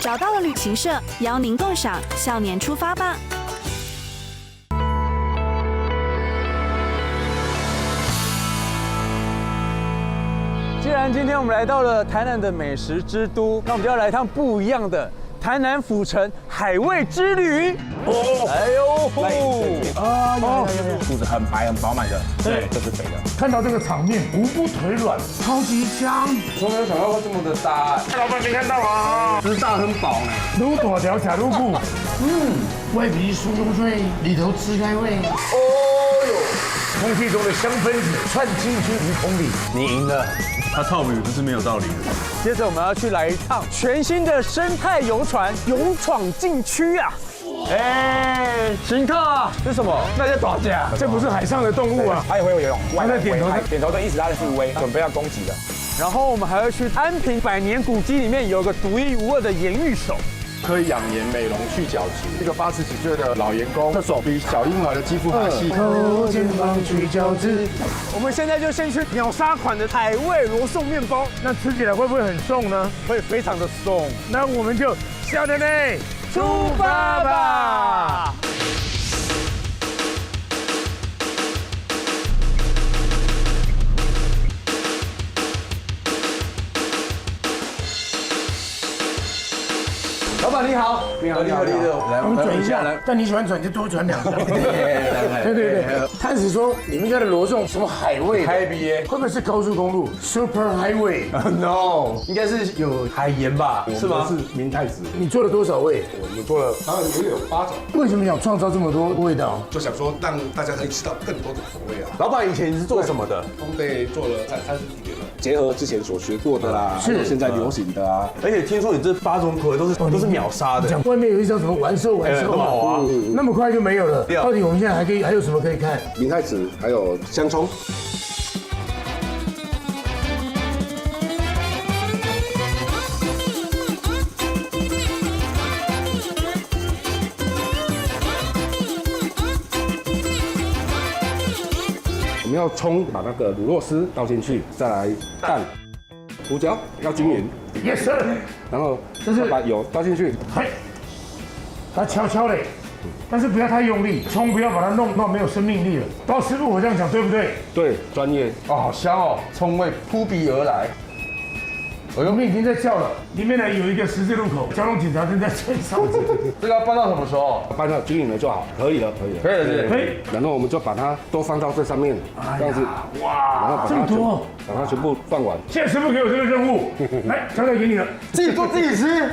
找到了旅行社，邀您共赏笑年出发吧。既然今天我们来到了台南的美食之都，那我们就要来一趟不一样的台南府城海味之旅。哎呦，肚子很白很饱满的，对，这是肥的。看到这个场面，无不腿软，超级香。从没有想到会这么的大，老板没看到啊？吃大很饱呢。撸大条卡路布，外皮酥又脆，里头吃开味。哦呦，空气中的香分子窜进去鱼孔里。你赢了。他套语不是没有道理的。接着我们要去来一趟全新的生态游船勇闯禁区啊！哎，行客啊，这是什么？那叫打架，这不是海上的动物啊！它也会游泳，他在点头，点头的意思它是助威，准备要攻击了。然后我们还要去安平百年古迹里面有个独一无二的盐浴手。可以养颜美容去角质。这个80几岁的老员工的手比小婴儿的肌肤还细。肩膀去角质。我们现在就先去秒杀款的海味罗宋面包，那吃起来会不会很送呢？会非常的松。那我们就笑脸嘞，出发吧！老板你好，你好，来，我们转一下来。但你喜欢转就多转2张。对。探子说你们家的罗宋什么海味？海比耶会不会是高速公路 Super Highway？ ？No， 应该是有海盐吧？是吗？是明太子。你做了多少味？我们做了，当然也有8种，为什么想创造这么多味道？就想说让大家可以吃到更多的口味啊。老板以前是做什么的？烘焙做了30几年了，结合之前所学过的啦，还有现在流行的啊。而且听说你这8种口味都是秒杀的。讲外面有一张什么完售很好啊，那么快就没有了。到底我们现在还有什么可以看？明太子还有香葱。我们要葱，把那个乳酪丝倒进去，再来蛋、胡椒要均匀， Yes sir。然后这是把油倒进去，嘿，它悄悄的，但是不要太用力，葱不要把它弄到没有生命力了。包师傅，我这样讲对不对？对，专业。哦，好香哦，葱味扑鼻而来。我们已经在叫了，里面呢有一个十字路口，交通警察正在线上。这个要拌到什么时候？拌到均匀了就好，可以了。可以了，是。可以。然后我们就把它都放到这上面，这样子。哇，然后把它这么多，把它全部放完。现在师傅给我这个任务，来交代给你了，自己做自己吃。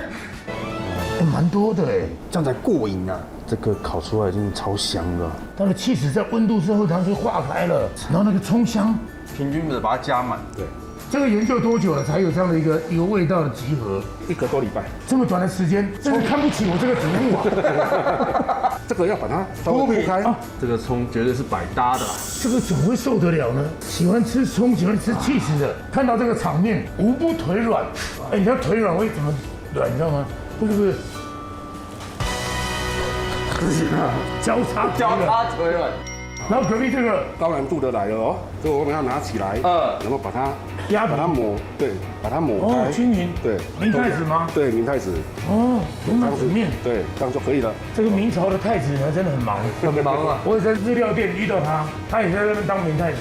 蛮多的哎，这样才过瘾啊！这个烤出来已经超香了。它的气死在温度之后，它就化开了，然后那个葱香。平均的把它加满。对。这个研究多久了才有这样的一个味道的集合？1个多礼拜，这么短的时间，真是看不起我这个植物啊！这个要把它剥开啊！这个葱绝对是百搭的啦。这个怎么会受得了呢？喜欢吃葱、喜欢吃气势的，看到这个场面无不腿软。哎，你知道腿软会怎么软？你知道吗？不是，交叉腿软。然后隔壁这个高难度的来了哦，这个我们要拿起来，然后把它把它抹，对，把它抹开，均匀。对，明太子吗？对，明太子。哦，明太子面。对，这样就可以了。这个明朝的太子呢，真的很忙，很忙啊。我也在日料店遇到他，他也在那边当明太子。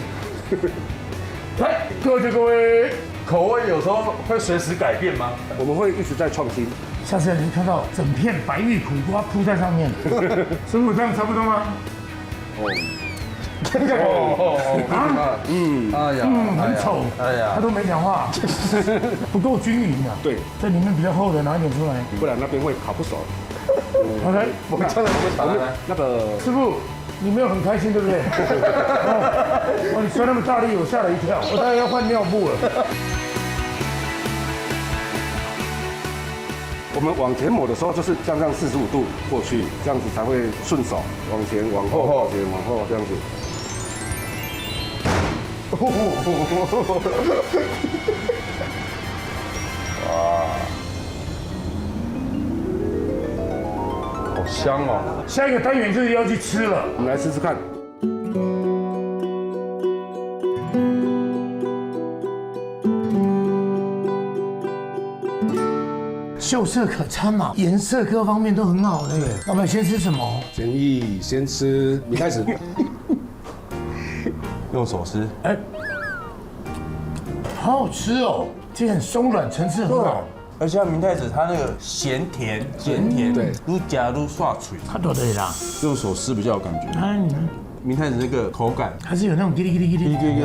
来，各位，口味有时候会随时改变吗？我们会一直在创新。下次你看到整片白玉苦瓜铺在上面，师傅这样差不多吗？很丑，他都没讲话，不够均匀啊。对，这里面比较厚的拿一点出来，不然那边会烤不熟。OK，我们真的不会那个师傅，你没有很开心对不对？哦，你摔那么大力，我吓了一跳，我大概要换尿布了。我们往前抹的时候，就是这样45度过去，这样子才会顺手，往前往后，往前往后这样子。哇，好香哦！下一个单元就是要去吃了，我们来试试看。秀色可餐嘛，颜色各方面都很好的。老板先吃什么？建议先吃米开始，用手吃，哎，好好吃哦，这很松软，层次很好。而且它明太子它那个咸甜，对，愈加愈刷脆，它多对啦，用手吃比较有感觉。哎，你们明太子那个口感，还是有那种滴哩滴哩滴哩。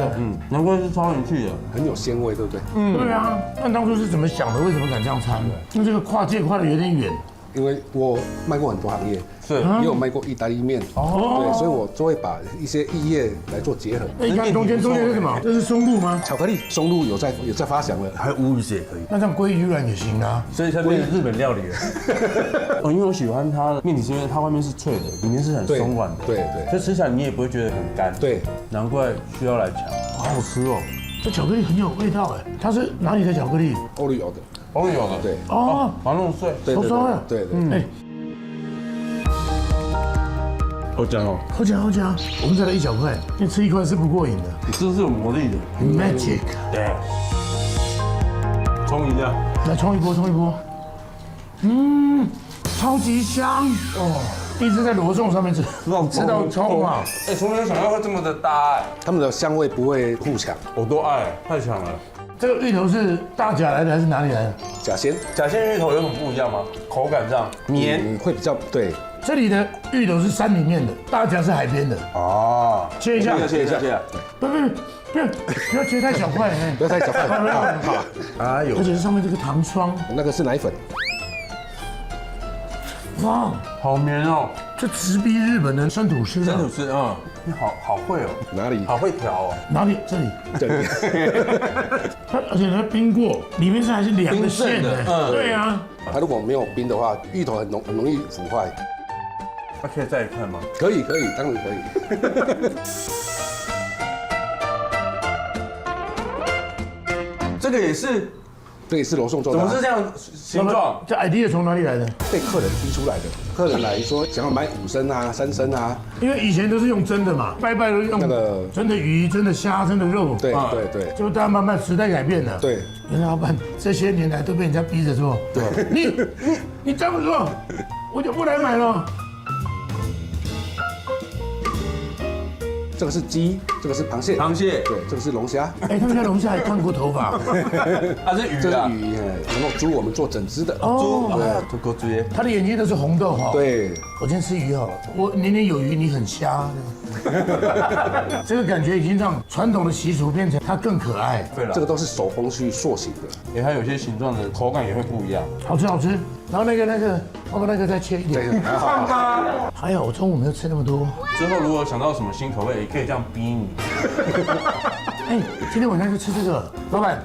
难怪是超人气的。很有鲜味，对不对？对啊，那当初是怎么想的？为什么敢这样参？因为这个跨界跨的有点远。因为我卖过很多行业，是也有卖过意大利面，对，所以我就会把一些异业来做结合。那你看中间是什么？这是松露吗？巧克力松露有在发祥了，还有乌鱼子也可以，那这样鲑鱼卵也行啊。所以它变成日本料理了。哦，因为我喜欢它的面体，是因为它外面是脆的，里面是很松软的，对，就吃起来你也不会觉得很干。对，难怪需要来抢，好好吃哦。这巧克力很有味道哎，它是哪里的巧克力？欧里有的，哦，有的，对，哦，把它弄碎，收收的。对，哎，好讲哦，好讲好讲，我们再来一小块，因为吃一块是不过瘾的。这是有魔力的。 Magic， 对，冲一下，来冲一波，冲一波。超级香哦！一直在罗宋上面吃，吃到冲啊！哎，从没有想到会这么的搭哎，他们的香味不会互抢。我都爱，太强了。这个芋头是大甲来的还是哪里来的？甲仙甲线芋头有什么不一样吗？口感上绵会比较对。这里的芋头是山里面的，大甲是海边的。哦，切一下，切一下，不要切太小块，不要太小块，好。哎呦而，且是上面这个糖霜，那个是奶粉，哇，好绵哦，这直逼日本的生吐司啊！真的是，你好会哦，哪里？好会调哦。哪里？这里。这里。它而且它冰过，里面是还是凉的馅的。对啊。它如果没有冰的话，芋头很容易腐坏。那可以再一块吗？可以，当然可以。这个也是，这也是罗宋做的啊，怎么是这样形状？这 idea 从哪里来的？被客人提出来的。客人来说想要买5升啊、3升啊，因为以前都是用蒸的嘛，拜拜都用那个蒸的鱼、蒸的虾、蒸的肉。对啊对，就大家慢慢时代改变了。对，袁老板这些年来都被人家逼着做。对，你再不做，我就不来买了。这个是鸡，这个是螃蟹，螃蟹，对，这个是龙虾，哎，他们家龙虾还烫过头发。它是鱼啊，这是鱼，然后猪我们做整只的。哦，猪狗猪耶。他的眼睛都是红豆哈。，对，我今天吃鱼好了，我年年有余，你很瞎。这个感觉已经让传统的习俗变成它更可爱，对了，这个都是手工去塑形的。因为它有些形状的口感也会不一样。好吃好吃。然后我把那个再切一点。还好，还有我中午没有吃那么多。之后如果想到什么新口味，也可以这样逼你。哎，今天晚上就吃这个，老板，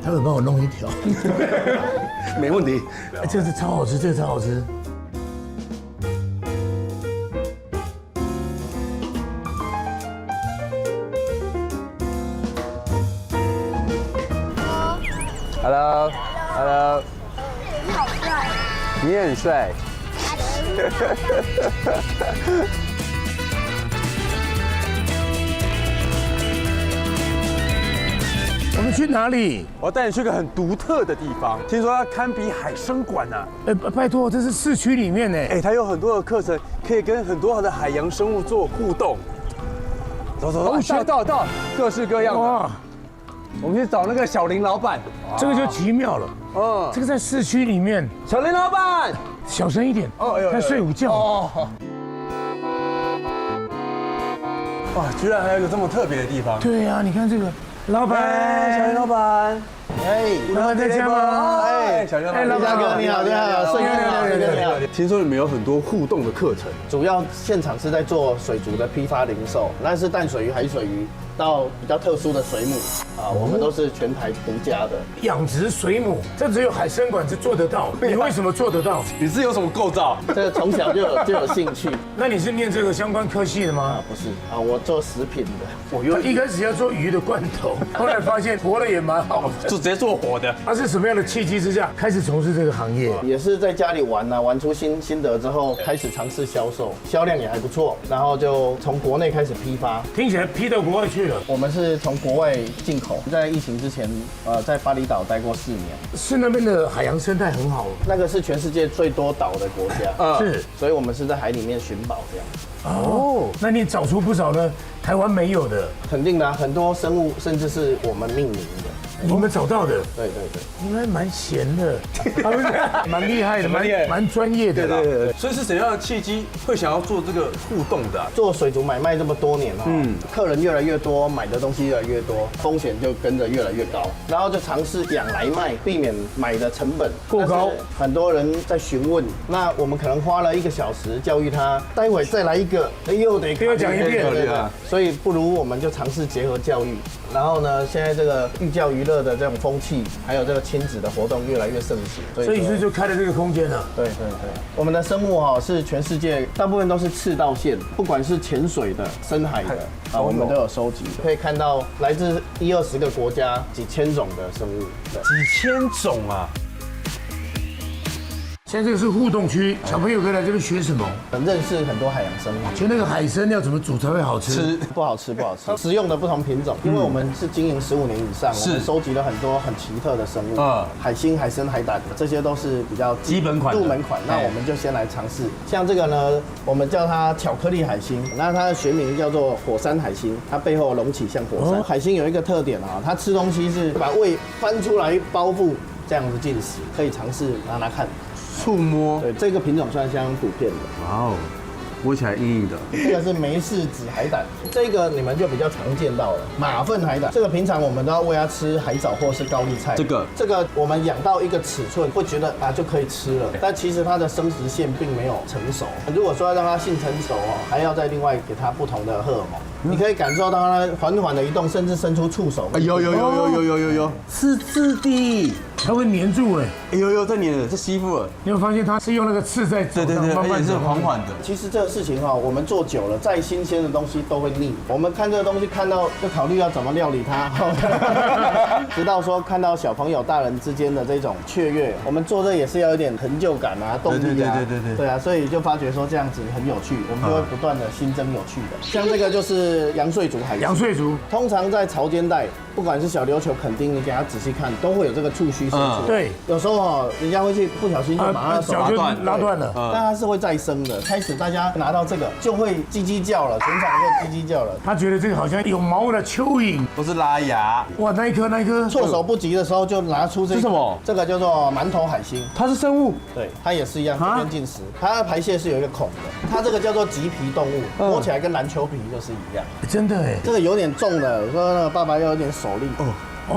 待会帮我弄一条。没问题。哎这个是超好吃，这个超好吃。Hello，你好帅，你也很帅。我们去哪里？我要带你去个很独特的地方，听说它堪比海参馆啊！哎，拜托，这是市区里面呢。哎，它有很多的课程，可以跟很多的海洋生物做互动。走，到，各式各样的。哇，我们去找那个小林老板。这个就奇妙了。这个在市区里面，小林老板，小声一点。哦有在睡午觉。哇，居然还有一个这么特别的地方。对呀，你看这个，老板，小林老板，老板在家吗？哎，小林老板，老板哥你好，你好，顺哥你好。听说你们有很多互动的课程，主要现场是在做水族的批发零售，那是淡水鱼、海水鱼到比较特殊的水母啊，我们都是全台独家的。养殖水母，这只有海参馆才做得到。你为什么做得到？你是有什么构造？这个从小就有兴趣那你是念这个相关科系的吗啊？，不是啊，我做食品的。他一开始要做鱼的罐头，后来发现活的也蛮好的。就直接做活的。他是什么样的契机之下开始从事这个行业？也是在家里玩啊，玩出心得之后，开始尝试销售，销量也还不错，然后就从国内开始批发。听起来批到国外去，了？我们是从国外进口，在疫情之前，在巴厘岛待过4年，是那边的海洋生态很好，那个是全世界最多岛的国家，是所以我们是在海里面寻宝这样。哦。那你找出不少呢台湾没有的，肯定的啊，很多生物甚至是我们命名的。你们找到的，对对对，你们还蛮闲的，蛮厉害的，蛮专业的啦。所以是怎样的契机会想要做这个互动的啊？做水族买卖这么多年客人越来越多，买的东西越来越多，风险就跟着越来越高，然后就尝试养来卖，避免买的成本过高。但是很多人在询问，那我们可能花了1个小时教育他，待会再来一个，又得讲一遍，对，所以不如我们就尝试结合教育。然后呢，现在这个寓教于乐的这种风气，还有这个亲子的活动越来越盛行，所以就开了这个空间了。对，我们的生物是全世界大部分都是赤道线，不管是潜水的、深海的我们都有收集，可以看到来自20-20个国家几千种的生物，几千种啊！现在这个是互动区，小朋友可以来这边学什么？认识很多海洋生物。就那个海参要怎么煮才会好吃？不好吃，食用的不同品种，因为我们是经营15年以上，我们收集了很多很奇特的生物，海星、海参、海胆，这些都是比较基本款、入门款。那我们就先来尝试，像这个呢，我们叫它巧克力海星，那它的学名叫做火山海星，它背后隆起像火山。海星有一个特点它吃东西是把胃翻出来包覆，这样子进食，可以尝试拿拿看。触摸，对，这个品种算相当普遍的。哇哦，摸起来硬硬的。这个是梅氏紫海胆，这个你们就比较常见到了。马粪海胆，这个平常我们都要喂它吃海藻或是高丽菜。这个我们养到一个尺寸，会觉得就可以吃了，但其实它的生殖腺并没有成熟。如果说要让它性成熟还要再另外给它不同的荷尔蒙。你可以感受到它缓缓的移动，甚至伸出触手。有，是刺的，它会粘住有在粘了，这吸附了。你有发现它是用那个刺在手上慢慢是缓缓的。其实这个事情我们做久了，再新鲜的东西都会腻。我们看这个东西，看到就考虑要怎么料理它，直到说看到小朋友、大人之间的这种雀跃，我们做这也是要有点成就感动力对，所以就发觉说这样子很有趣，我们就会不断的新增有趣的。像这个就是洋水族海星。洋水族通常在潮间带，不管是小琉球、垦丁，你给它仔细看，都会有这个触须伸出。对，有时候人家会去不小心就把它的手拉断了，但它是会再生的。开始大家拿到这个就会叽叽叫了，全场就叽叽叫了。他觉得这个好像有毛的蚯蚓，不是拉牙。哇，那一颗，措手不及的时候就拿出这个。是什么？这个叫做馒头海星，它是生物。对，它也是一样，这边进食，它的排泄是有一个孔的。它这个叫做棘皮动物，摸起来跟篮球皮就是一样。真的这个有点重的，我说那个爸爸要有点手力。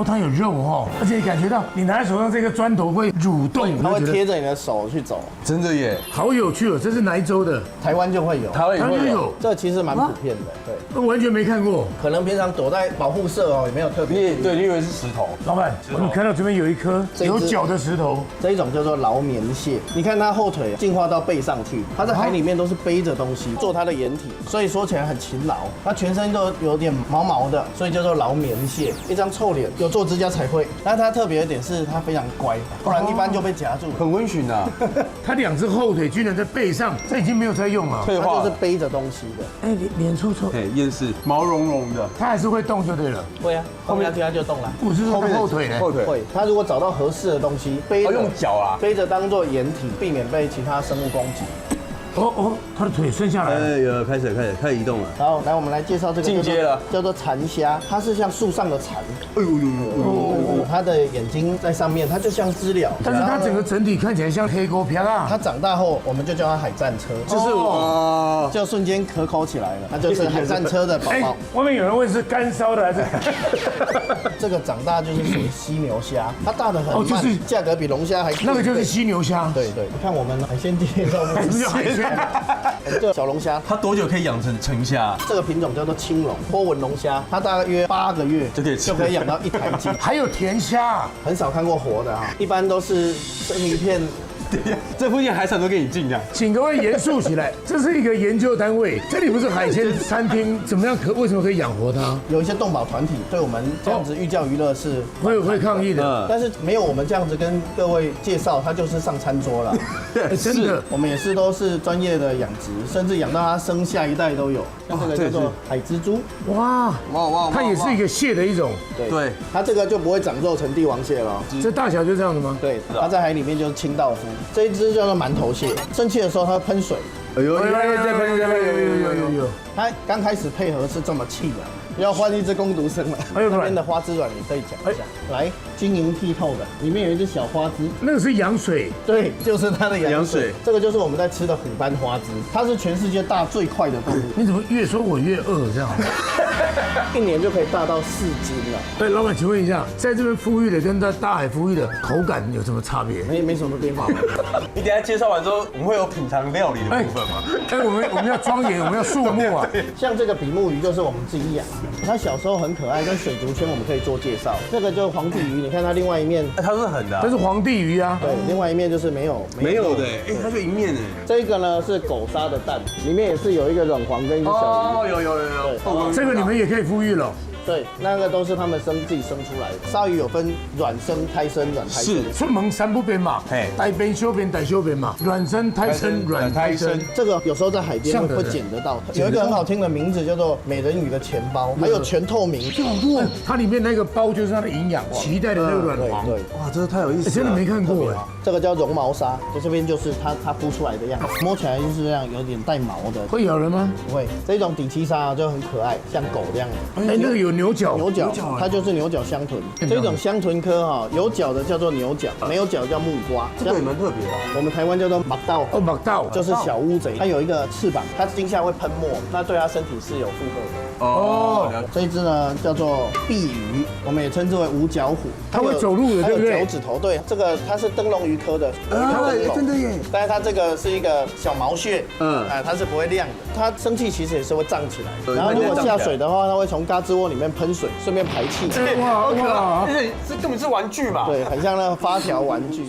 它有肉而且你感觉到你拿在手上这个砖头会蠕动，它会贴着你的手去走，真的耶，好有趣这是哪一州的？台湾就会有，台湾也会有，这其实蛮普遍的，对，完全没看过，可能平常躲在保护色也没有特别。你以为是石头？老板，我们看到这边有一颗有脚的石头，这一种叫做劳棉蟹，你看它后腿进化到背上去，它在海里面都是背着东西做它的掩体，所以说起来很勤劳，它全身都有点毛毛的，所以叫做劳棉蟹，一张臭脸，有做指甲才会。那它特别的点是它非常乖，不然一般就被夹住了。很温驯啊。它2只后腿居然在背上，这已经没有在用了，退化它就是背着东西的。脸臭，厌世，毛茸茸的。它还是会动就对了。会啊，后面它就动了。我是说后腿呢？后腿会。它如果找到合适的东西，用脚背着当做掩体，避免被其他生物攻击。它的腿伸下来了，有开始移动了。好，来我们来介绍这个进阶了，叫做蚕虾，它是像树上的蚕。它的眼睛在上面，它就像知了，但是它整个整体看起来像黑锅漂啊。它长大后，我们就叫它海战车，就瞬间可口起来了，它就是海战车的宝宝。外面有人问是干烧的还是？这个长大就是属于犀牛虾，它大的很慢，就是价格比龙虾还那个就是犀牛虾。对，你看我们海鲜介绍部，什么叫海鲜？这小龙虾，它多久可以养成成虾？这个品种叫做青龙，波纹龙虾，它大约8个月就可以养到1台斤。还有甜虾，很少看过活的一般都是生鱼片。这附近海产都给你进这样。请各位严肃起来，这是一个研究单位，这里不是海鲜餐厅，怎么样为什么可以养活它？有一些动保团体对我们这样子寓教于乐是会抗议的。但是没有我们这样子跟各位介绍，它就是上餐桌了。真的，我们也是都是专业的养殖，甚至养到它生下一代都有。像这个叫做海蜘蛛，哇，它也是一个蟹的一种。对，它这个就不会长肉成帝王蟹了。这大小就这样子吗？对，它在海里面就是清道夫。这一只叫做馒头蟹，生气的时候它会喷水。哎呦，有。它刚开始配合是这么气的。要换一只工读生了。哎呦，这边的花枝卵你可以讲一下。来，晶莹剔透的，里面有一只小花枝。那个是羊水。对，就是它的羊水。水这个就是我们在吃的虎斑花枝，它是全世界大最快的动物。你怎么越说我越饿这样？一年就可以大到4斤了。对，老板，请问一下，在这边孵育的跟在大海孵育的口感有什么差别？没什么变化。你等一下介绍完之后，我们会有品尝料理的部分吗？我们要庄严，我们要肃穆啊。像这个比目鱼就是我们自己养，它小时候很可爱，跟水族圈我们可以做介绍。这个就是皇帝鱼，你看它另外一面，它是狠的，这是皇帝鱼啊。对，另外一面就是没有的，哎，它就一面哎。这个呢是狗鲨的蛋，里面也是有一个卵黄跟一只小鱼。哦，有。这个你们也可以孵育了。对，那个都是他们自己生出来的。鲨鱼有分卵生、胎生、卵胎生。是，出门三不变嘛，大便、小便、大小便嘛，卵生、胎生、卵胎生。这个有时候在海边会捡得到。有一个很好听的名字叫做美人鱼的钱包，还有全透明。它里面那个包就是它的营养，脐带的那个卵黄。对，哇，这个太有意思了，真的没看过哎。这个叫绒毛鲨，这边就是它孵出来的样子，摸起来就是这样，有点带毛的。会咬人吗？不会，这种底栖鲨就很可爱，像狗这样的。哎，那个有牛角。它就是牛角香豚。这种香豚科哈，有角的叫做牛角，没有角叫木瓜。这个也蛮特别的。我们台湾叫做马道，马道就是小乌贼，它有一个翅膀，它惊吓会喷墨，那对它身体是有负荷的。这一只呢叫做碧鱼，我们也称之为五角虎。它会走路的，对不对？还有脚趾头，对，这个它是灯笼鱼科的。真的耶！但是它这个是一个小毛屑，它是不会亮的。它生气其实也是会胀起来，然后如果下水的话，它会从胳肢窝里面喷水，顺便排气。哇！这根本是玩具嘛？对，很像那个发条玩具。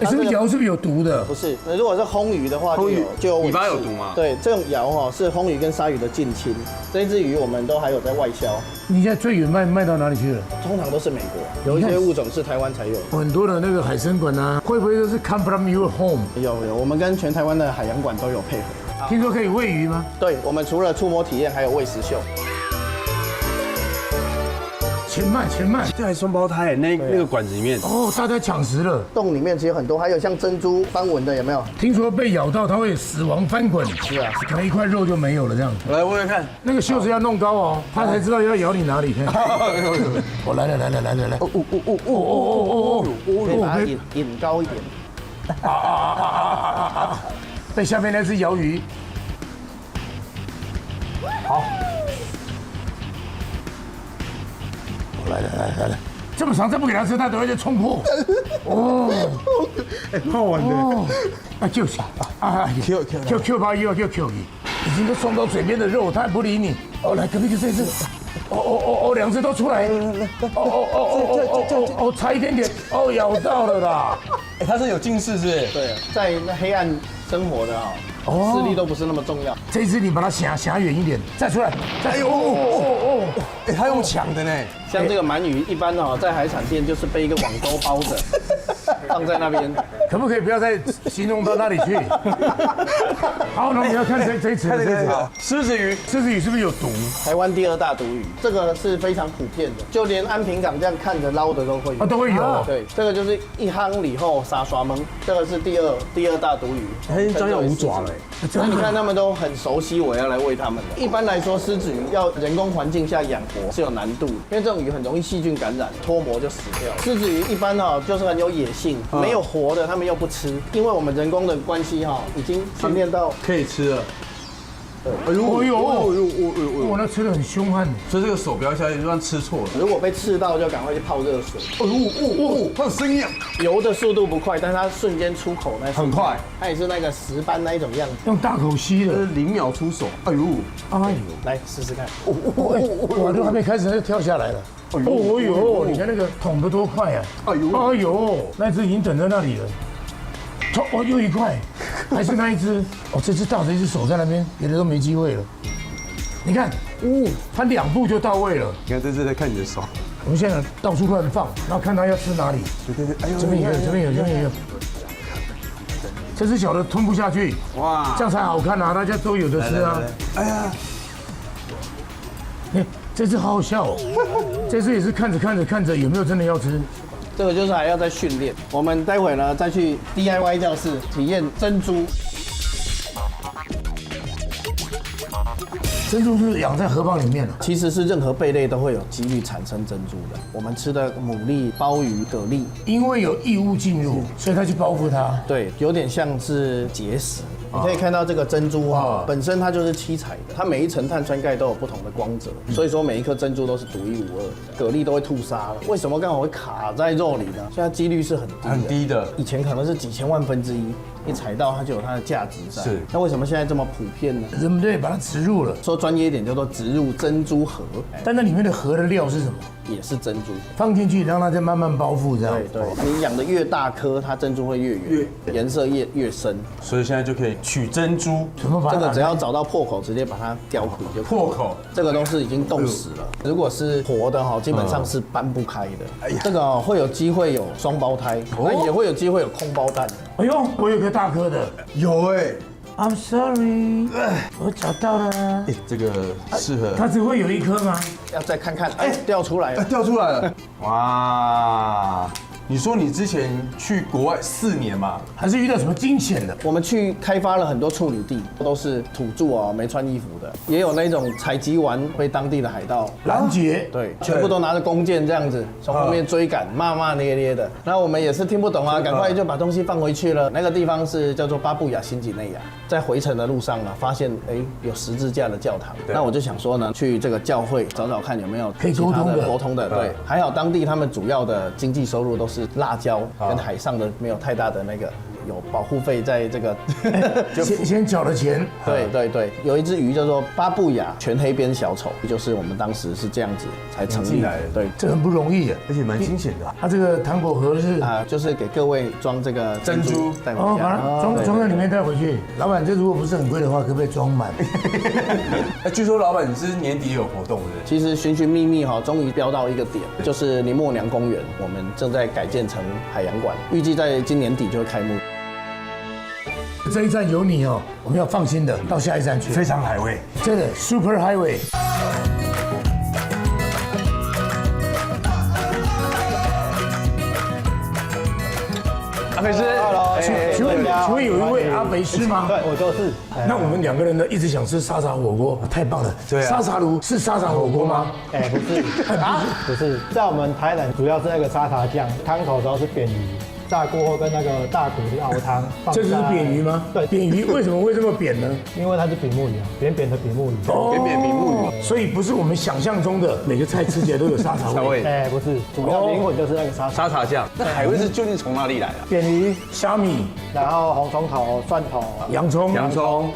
这个鳐是不是有毒的？不是，如果是红鱼的话，就有尾巴有毒吗？对，这种鳐哈是红鱼跟鲨鱼的近亲，这一只鱼我们都还有在外销。你现在最远卖到哪里去了？通常都是美国，有一些物种是台湾才有。很多的那个海参馆啊，会不会都是 come from your home？有，我们跟全台湾的海洋馆都有配合。听说可以喂鱼吗？对，我们除了触摸体验，还有喂食秀。前卖，这还双胞胎那个管子里面哦，大家抢食了。洞里面其实很多，还有像珍珠斑纹的，有没有？听说被咬到它会死亡翻滚，是啊，可能一块肉就没有了这样。来问问看，那个袖子要弄高哦，它才知道要咬你哪里。我来，可以把它引高一点。被下面那只鳐鱼。好。来，这么长，再不给他吃，他等会就冲破。哦，好玩的。啊，救起啊 ！Q 把鱼啊 Q 鱼，已经都送到嘴边的肉，他还不理你。哦，来，隔壁就这只。哦，两只都出来。差一点点。哦，咬到了啦。哎，它是有近视是不是？对，在那黑暗生活的啊。视力都不是那么重要。这一只你把它夹远一点，再出来。哎呦哎，他用抢的呢。像这个鳗鱼，一般哦，在海产店就是被一个网兜包着，放在那边。可不可以不要再形容到那里去？好，那我们要看这一次的这个狮子鱼是不是有毒？台湾第2大毒鱼，这个是非常普遍的，就连安平港这样看着捞的都会有。都会有。对，这个就是一夯里后沙刷蒙，这个是第二大毒鱼。它已经长有5爪了。所以你看他们都很熟悉我要来喂他们的。一般来说，狮子鱼要人工环境下养活是有难度的，因为这种鱼很容易细菌感染，脱模就死掉。狮子鱼一般就是很有野性，没有活的他们又不吃，因为我们人工的关系已经训练到可以吃了。哎呦，那吃的很凶悍。所以这个手不要下去，就算吃错了。如果被刺到，就赶快去泡热水。它有声音啊！游的速度不快，但是它瞬间出口那很快。它也是那个石斑那一种样子，用大口吸的，0秒出手。哎呦，来试试看。我都还没开始，它就跳下来了。哦呦，你看那个捅得多快啊！哎呦，那只已经等在那里了。哦，又一块，还是那一只。哦，这只倒着一只手在那边，别的都没机会了。你看，它2步就到位了。你看这是在看你的手。我们现在到处乱放，然后看它要吃哪里。对，哎呦，这边有，这边有，这边有。这只小的吞不下去，哇，这样才好看啊！大家都有的吃啊。哎呀，哎，这只好好笑哦。这只也是看着有没有真的要吃。这个就是还要再训练。我们待会呢再去 DIY 教室体验珍珠。珍珠是养在河蚌里面的，其实是任何贝类都会有几率产生珍珠的。我们吃的牡蛎、鲍鱼、蛤蜊，因为有异物进入，所以它去包覆它。对，有点像是结石。你可以看到这个珍珠本身它就是七彩的，它每一层碳酸钙都有不同的光泽，所以说每一颗珍珠都是独一无二的。蛤蜊都会吐沙了，为什么刚好会卡在肉里呢？现在几率是很低的，以前可能是几千万分之一。一踩到它就有它的价值在。是。那为什么现在这么普遍呢？人们对把它植入了，说专业一点叫做植入珍珠核。但那里面的核的料是什么？也是珍珠，放进去让它再慢慢包覆这样。对，你养的越大颗，它珍珠会越圆，颜色越深。所以现在就可以取珍珠。怎么把这个只要找到破口，直接把它雕ขุ就可以。破口，这个都是已经冻死了。如果是活的哈，基本上是搬不开的。这个会有机会有双胞胎，那也会有机会有空包蛋。哎呦，我有个大颗的，有哎。I'm sorry， 我找到了。这个适合。它只会有一颗吗？要再看看，掉出来了，掉出来了。哇！你说你之前去国外4年嘛？还是遇到什么惊险的？我们去开发了很多处女地，都是土著啊，没穿衣服的，也有那种采集完被当地的海盗拦截，对，全部都拿着弓箭这样子从后面追赶，骂骂咧咧的。那我们也是听不懂啊，赶快就把东西放回去了。那个地方是叫做巴布亚新几内亚，在回程的路上呢，发现有十字架的教堂，那我就想说呢，去这个教会找找看有没有可以沟通的。对，还好当地他们主要的经济收入都是辣椒跟海上的，没有太大的那个有保护费在这个，先缴了钱。对，有一只鱼叫做巴布亚全黑边小丑，就是我们当时是这样子才成立的。对，这很不容易，而且蛮惊险的。它这个糖果盒是就是给各位装这个珍珠带回家，把它装在里面带回去。老板，这如果不是很贵的话，可不可以装满？据说老板你是年底有活动的。其实寻寻觅觅终于标到一个点，就是林默娘公园，我们正在改建成海洋馆，预计在今年底就会开幕。这一站有你哦，我们要放心的到下一站去。非常海味，真的 Super Highway。阿肥师 ，Hello， 请问有一位阿肥师吗？对，我就是。那我们2个人呢，一直想吃沙茶火锅，太棒了。对啊。沙茶炉是沙茶火锅吗？不是，不是，在我们台南主要是那个沙茶酱，汤头主要是扁鱼。炸过后跟那个大骨的熬汤，这就是扁鱼吗？对，扁鱼为什么会这么扁呢？因为它是比目鱼啊，扁扁的比目鱼。扁扁比目鱼，所以不是我们想象中的每个菜吃起来都有沙茶味。不是，主要灵魂就是那个沙茶酱。那海味是究竟从哪里来的？扁鱼、虾米，然后红葱头、蒜头、洋葱。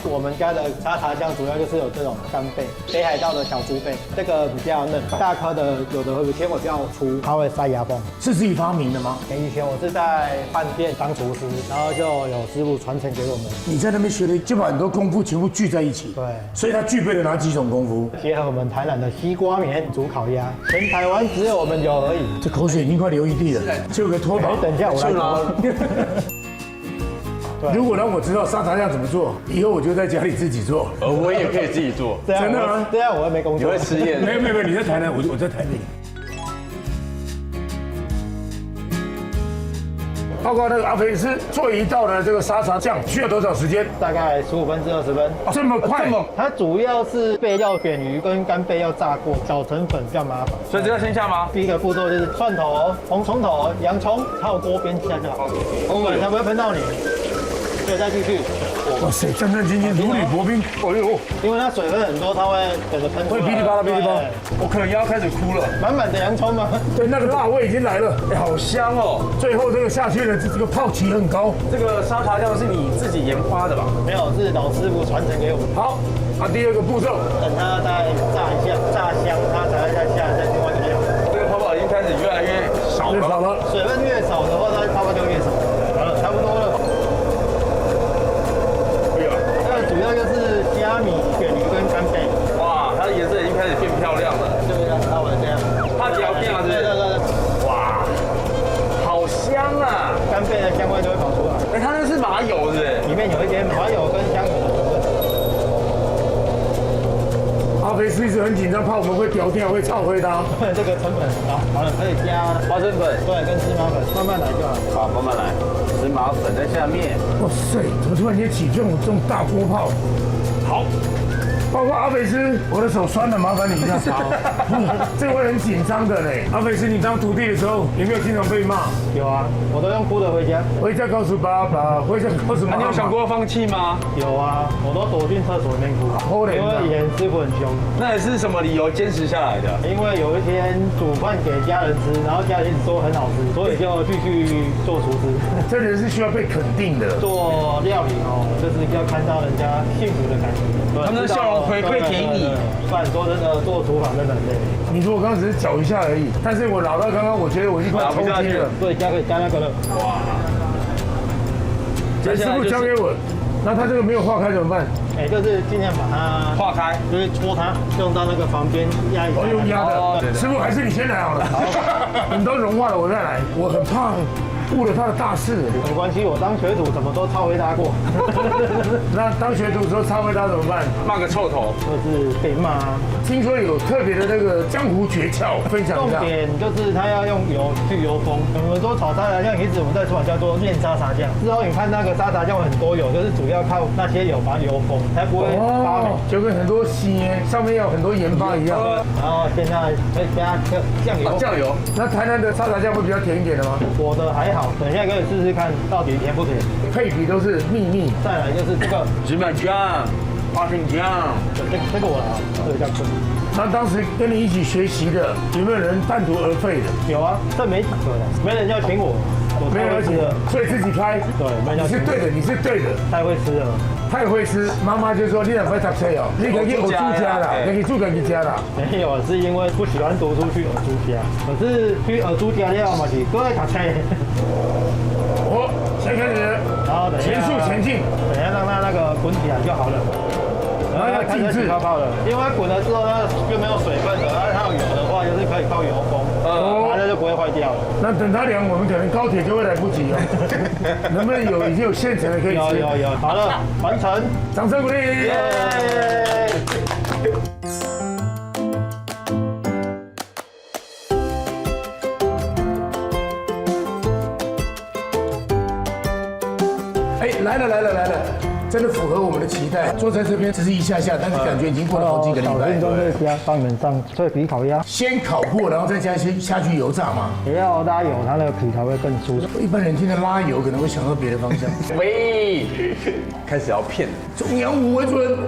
我们家的沙茶酱主要就是有这种干贝，北海道的小猪贝，这个比较嫩，大颗的有的会偏比较粗，它会塞牙缝。是自己发明的吗？以前我是在饭店当厨师，然后就有师傅传承给我们。你在那边学的，就把很多功夫全部聚在一起。对，所以它具备了哪几种功夫？结合我们台南的西瓜面、煮烤鸭，全台湾只有我们有而已。这口水已经快流一地了，就有个拖把。等一下我来做。如果让我知道沙茶酱怎么做，以后我就在家里自己做。我也可以自己做。真的吗？这样我也没工作。你会吃厌？没有，你在台南，我在台北。报告那个阿肥师，做一道的这个沙茶酱需要多少时间？大概15分至20分。这么快？它主要是贝要扁鱼跟干贝要炸过，搅成粉比较麻烦。所以这要先下吗？第一个步骤就是蒜头、红葱头、洋葱靠锅边下就好，粉才不会喷到你。对，再继续。哇塞，战战兢兢，如履薄冰。哎呦，因为它水分很多，它会整个喷出来。会噼里啪啦噼里啪啦。我可能要开始哭了。满满的洋葱吗？对，那个辣味已经来了，好香哦。最后这个下去了，这个泡起很高。这个沙茶酱是你自己研发的吧？没有，是老师傅传承给我们。好，第2个步骤，等它大概炸一下，炸香，它才会再下另外一个料。这个越少了。水分越少的话，它泡泡就越少。好了，差不多了。这个主要就是虾米、鳕鱼跟干贝。哇，它的颜色已经开始变漂亮了，对啊，稍微这样。它比较变了，对。哇，好香啊！干贝的香味就会跑出来。哎，它那是麻油是不是？里面有一些麻油跟香油的成分。阿肥是一直很紧张，怕我们会掉掉，会超回他。这个成本很高。好了，可以加花生粉，对，跟芝麻粉，慢慢来就好。好，慢慢来。芝麻粉在下面。哇塞，怎么突然间起这种大锅泡？好，包括阿肥斯，我的手酸了，麻烦你一下擦。这会很紧张的嘞。阿肥斯，你当徒弟的时候有没有经常被骂？有啊，我都用哭的回家。回家告诉爸爸，回家告诉妈妈。你有想过放弃吗？有啊，我都躲进厕所里面哭，因为以前师傅很凶。那也是什么理由坚持下来的？因为有一天煮饭给家人吃，然后家人一直说很好吃，所以就继续做厨师。这人是需要被肯定的。做料理哦，就是要看到人家幸福的感觉。他们的笑容回馈给你。不然说真的，做厨房真的很累。你如果刚刚只是搅一下而已，但是我老到刚刚，我觉得我已经快抽筋了。对，可以加那个了。哇！师傅交给我，那他这个没有化开怎么办？哎，就是尽量把它化开，就是搓它，用到那个旁边压一下。哦，用压的。师傅还是你先来好了。等都融化了我再来。我很怕误了他的大事。没关系，我当学徒怎么都超回答过。那当学徒的时候超回答怎么办？骂个臭头，就是被骂。听说有特别的那个江湖诀窍，分享一下。重点就是它要用油去油封。我们说炒沙茶酱，其实我们在说叫做面沙茶酱。之后你看那个沙茶酱很多油，就是主要靠那些油把它油封，才不会发霉。就跟很多鲜上面要很多盐巴一样。然后现在再加个酱油。酱油。那台南的沙茶酱会比较甜一点的吗？我的还好，等一下可以试试看到底甜不甜。配比都是秘密。再来就是这个芝麻酱、花生酱，这个我来啊，这个叫坤。那当时跟你一起学习的，有没有人半途而废的？有啊，这没几个的，没人要请我，没人要请的，所以自己开。对，没人要请。你是对的，你是对的。太会吃了，太会吃。妈妈就说你两块读册哦，你可以我住家啦，你可以住自己家啦。没有，是因为不喜欢读书去尔朱家，可是去尔朱家了嘛是搁在读册。我先开始，然后等一下前速前进，等一下让它那个滚起来就好了。然后要静置泡泡了，因为滚了之后它就没有水分了，然后它有油的话就是可以靠油封，然后就不会坏掉了。那等它凉，我们可能高铁就会来不及了。能不能已经有现成的可以吃？有，好了，完成，掌声鼓励！来了，真的符合我们的期待。坐在这边只是一下下，但是感觉已经过了好几个礼拜。都会加帮你们上脆皮烤鸭，先烤过，然后再下去油炸嘛。也要拉油，它那个皮才会更酥。一般人听到拉油，可能会想到别的方向。喂，开始要骗，中央五为准。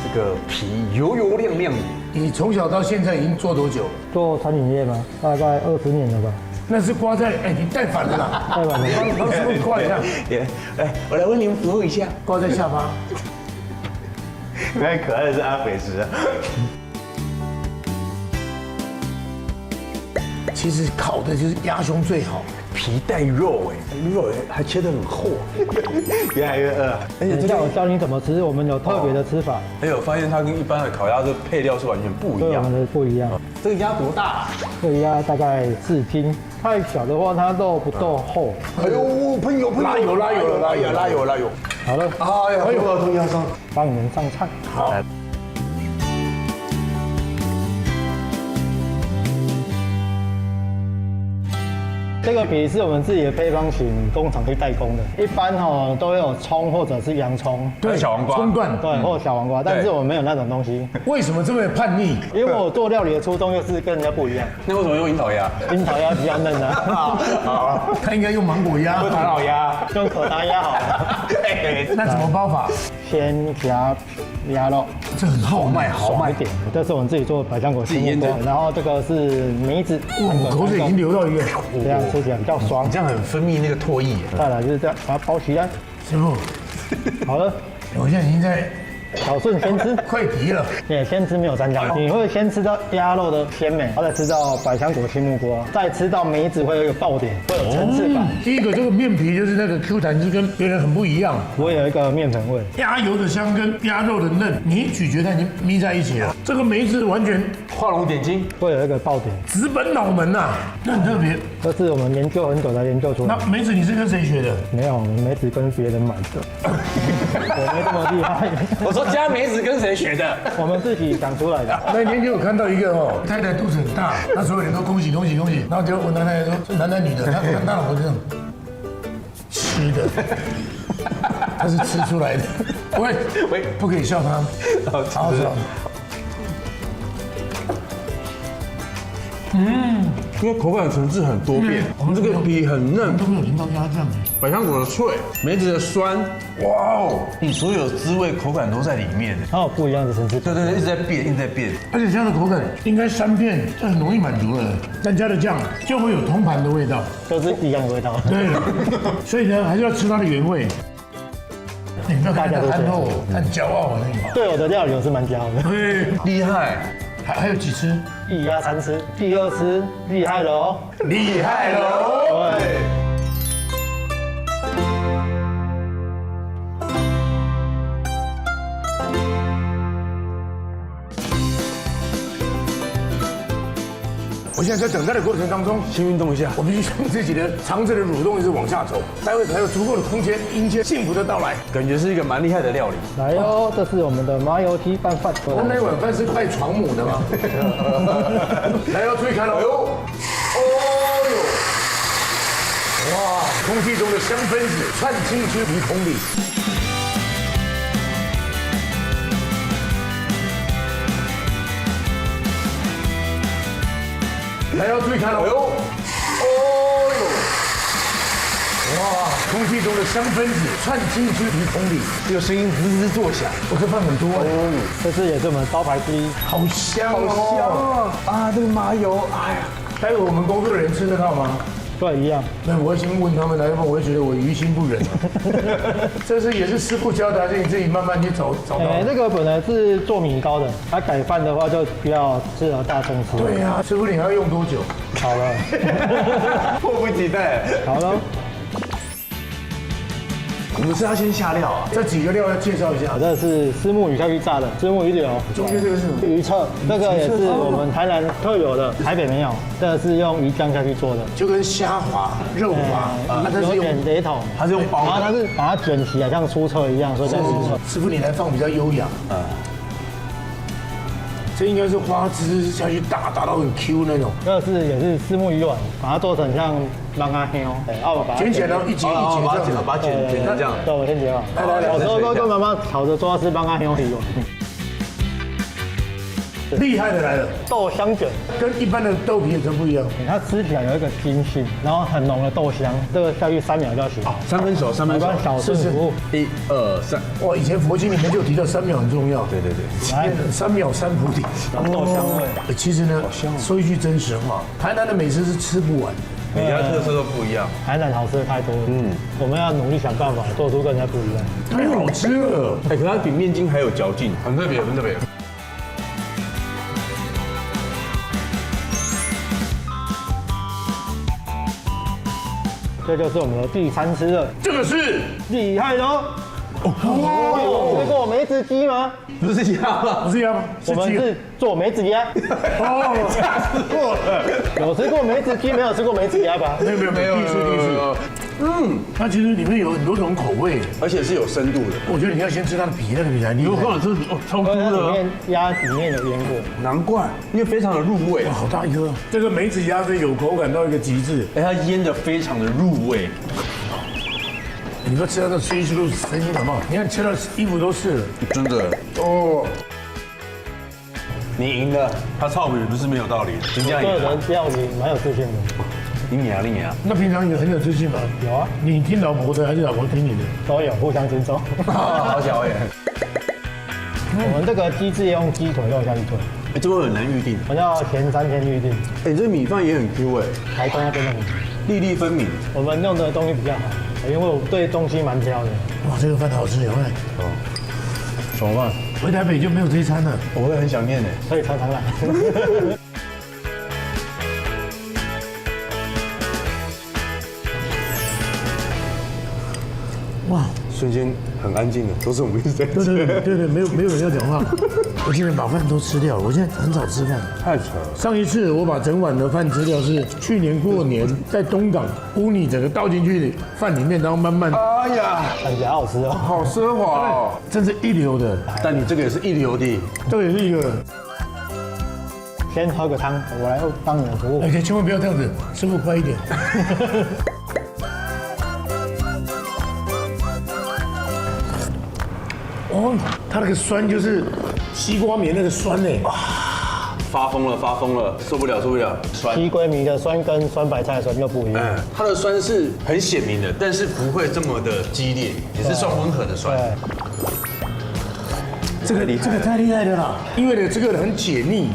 这个皮油亮亮的。你从小到现在已经做多久？做餐饮业吗？大概20年了吧。那是挂在你带反了啦，带反了，帮师傅挂一下。来，我来为您服务一下，挂在下巴。最可爱的是阿肥师。其实烤的就是鸭胸最好，皮带肉肉还切得很厚，越来越饿。而且叫我教你怎么吃，我们有特别的吃法。哎呦，发现它跟一般的烤鸭的配料是完全不一样。对，我们的不一样。这个鸭多大啊？这个鸭大概4斤，太小的话它肉不够厚。哎呦，喷油！拉油。好了，哎呦，儿童鸭上，帮你们上菜。好。这个皮是我们自己的配方请工厂去代工的，一般都有葱或者是洋葱，对，小黄瓜，葱段，对，或者小黄瓜，但是我们没有那种东西。为什么这么叛逆？因为我做料理的初衷就是跟人家不一样。那为什么用樱桃鸭？樱桃鸭比较嫩啊。好，他应该用芒果鸭、唐老鸭，用可达鸭好了。那怎么包法？先夹鸭肉，这很豪迈，爽一点。这是我们自己做的百香果青木瓜，然后这个是梅子，我口水已经流到医院。这样吃起来比较爽。这样很分泌那个唾液。再来就是这样，把它包起来。师傅，好了，我现在已经在小顺先吃，快皮了。对，先吃没有蘸酱，你会先吃到鸭肉的鲜美，然后再吃到百香果青木瓜，再吃到梅子会有一个爆点，会有层次感。第一个这个面皮就是那个 Q 弹是跟别人很不一样，不会有一个面粉味。鸭油的香跟鸭肉的嫩，你一咀嚼它已经眯在一起了。这个梅子完全画龙点睛，会有一个爆点，直奔脑门呐，那很特别。这是我们研究很久才研究出来的。那梅子你是跟谁学的？没有，梅子跟别人买的，我没这么厉害。我说加梅子跟谁学的？我们自己想出来的。那天就有看到一个哦，太太肚子很大，那所有人都恭喜恭喜恭喜，然后结果我太太说是男的女的，他老婆这样吃的，他是吃出来的。喂，不可以笑他，好好笑。因为口感层次很多变，我们这个皮很嫩，都没有淋到鸭酱，百香果的脆，梅子的酸，哇哦，你所有滋味口感都在里面。它有不一样的层次。对，一直在变，一直在变。而且这样的口感应该3片这很容易满足了，但加了酱就会有铜盘的味道，都是一样的味道。对，所以呢还是要吃它的原味。你不要看它憨厚，很骄傲啊那个。对我的料理我是蛮骄傲的。对，厉害，还有几吃？一鸭3吃，第2吃厉害了哦。厉害喽！对。我现在在等待的过程当中，先运动一下。我必须让自己的肠子的蠕动一直往下走，待会才有足够的空间迎接幸福的到来。感觉是一个蛮厉害的料理。来哟，这是我们的麻油鸡拌饭。我那碗饭是拜床母的吗？来哟，注意看喽！哦呦，哇，空气中的香分子窜进去鼻孔里。来哟，注意看喽！哦呦，哇，空气中的香分子窜进去鼻孔里，这个声音滋滋作响。我这饭很多哎，这是也是我们招牌之一。好香哦！好香啊！这个麻油，哎呀，待会我们工作的人吃得到吗？对，一样。那我会先问他们来，要不然我会觉得我于心不忍。这是也是师傅教的，还是你自己慢慢去找到？这个本来是做米糕的，它改饭的话就比较适合大众吃。对呀，师傅你还要用多久？好了，迫不及待。好了。我们是要先下料啊，这几个料要介绍一下。这是虱目鱼下去炸的，虱目鱼柳。中间这个是什么？鱼翅，这个也是我们台南特有的，台北没有。这个是用鱼浆下去做的，就跟虾滑、肉滑，有点雷同。它是用包的，然后它是把它卷起来，像酥脆一样，所以叫酥脆。师傅你来放比较优雅。这应该是花枝下去打到很 Q 那种。这个是也是虱目鱼丸，把它做成像浪阿香，把它卷起来，然后一节一节这样子，把它卷成这样。对，我先结吧。小时候都跟妈妈吵着说要吃浪阿香鱼丸。厉害的来了，豆香卷跟一般的豆皮有什么不一样？它吃起来有一个筋性，然后很浓的豆香，这个下去3秒就要行。 3分熟，3分熟。一般小顺服务。1、2、3。哇，以前佛经里面就有提到3秒很重要。对。来3秒3菩提。豆香味。其实呢，说一句真实话，台南的美食是吃不完。每家特色都不一样。台南好吃的太多了，我们要努力想办法做出跟人家不一样。太好吃了，可是它比面筋还有嚼劲，很特别，很特别。这就是我们的第3吃了，这个是厉害喽！有吃过梅子鸡吗？不是鸭吗？不是鸭吗？我们是做梅子鸭。哦，吃过了。有吃过梅子鸡，没有吃过梅子鸭吧？没有，第一次。它其实里面有很多种口味，而且是有深度的。我觉得你要先吃它的皮，那个比较厉害。我吃超多它里的，面鸭里面有腌过，难怪，因为非常的入味。哇，好大一颗！这个梅子鸭是有口感到一个极致，它腌的非常的入味。你不要吃到这吹出声音好不好？你看吃到衣服都湿了，真的哦。你赢了，他操语不是没有道理，人家个赢了。人料理蛮有自信的。你赢啊，你赢啊！那平常你很有自信吗？有啊，你听老婆的还是老婆听你的？都有，互相尊重。好小耶！我们这个鸡翅用鸡腿肉下去炖，这个很难预定。我们要前3天预定。这米饭也很 Q 哎，台东那边的米，粒粒分明。我们用的东西比较好，因为我对东西蛮挑的。哇，这个饭好吃，有没有？什么嘛？回台北就没有这一餐了。我会很想念的。可以常常来。哇，瞬间很安静的，都是我们一直在吃。对，没有人要讲话。我现在把饭都吃掉了，我现在很少吃饭。太扯了。上一次我把整碗的饭吃掉是去年过年在东港，乌泥整个倒进去饭里面，然后慢慢。哎呀，感觉好好吃哦。好奢华哦！真是一流的，但你这个也是一流的。这个也是一个。先喝个汤，我来帮你们服务。而且千万不要这样子，师傅快一点。哦，它那个酸就是西瓜棉那个酸呢。发疯了，受不了，酸。西龟米的酸跟酸白菜的酸又不一样。它的酸是很显明的，但是不会这么的激烈，也是算温和的酸。对，这个太厉害了啦，因为呢这个很解腻。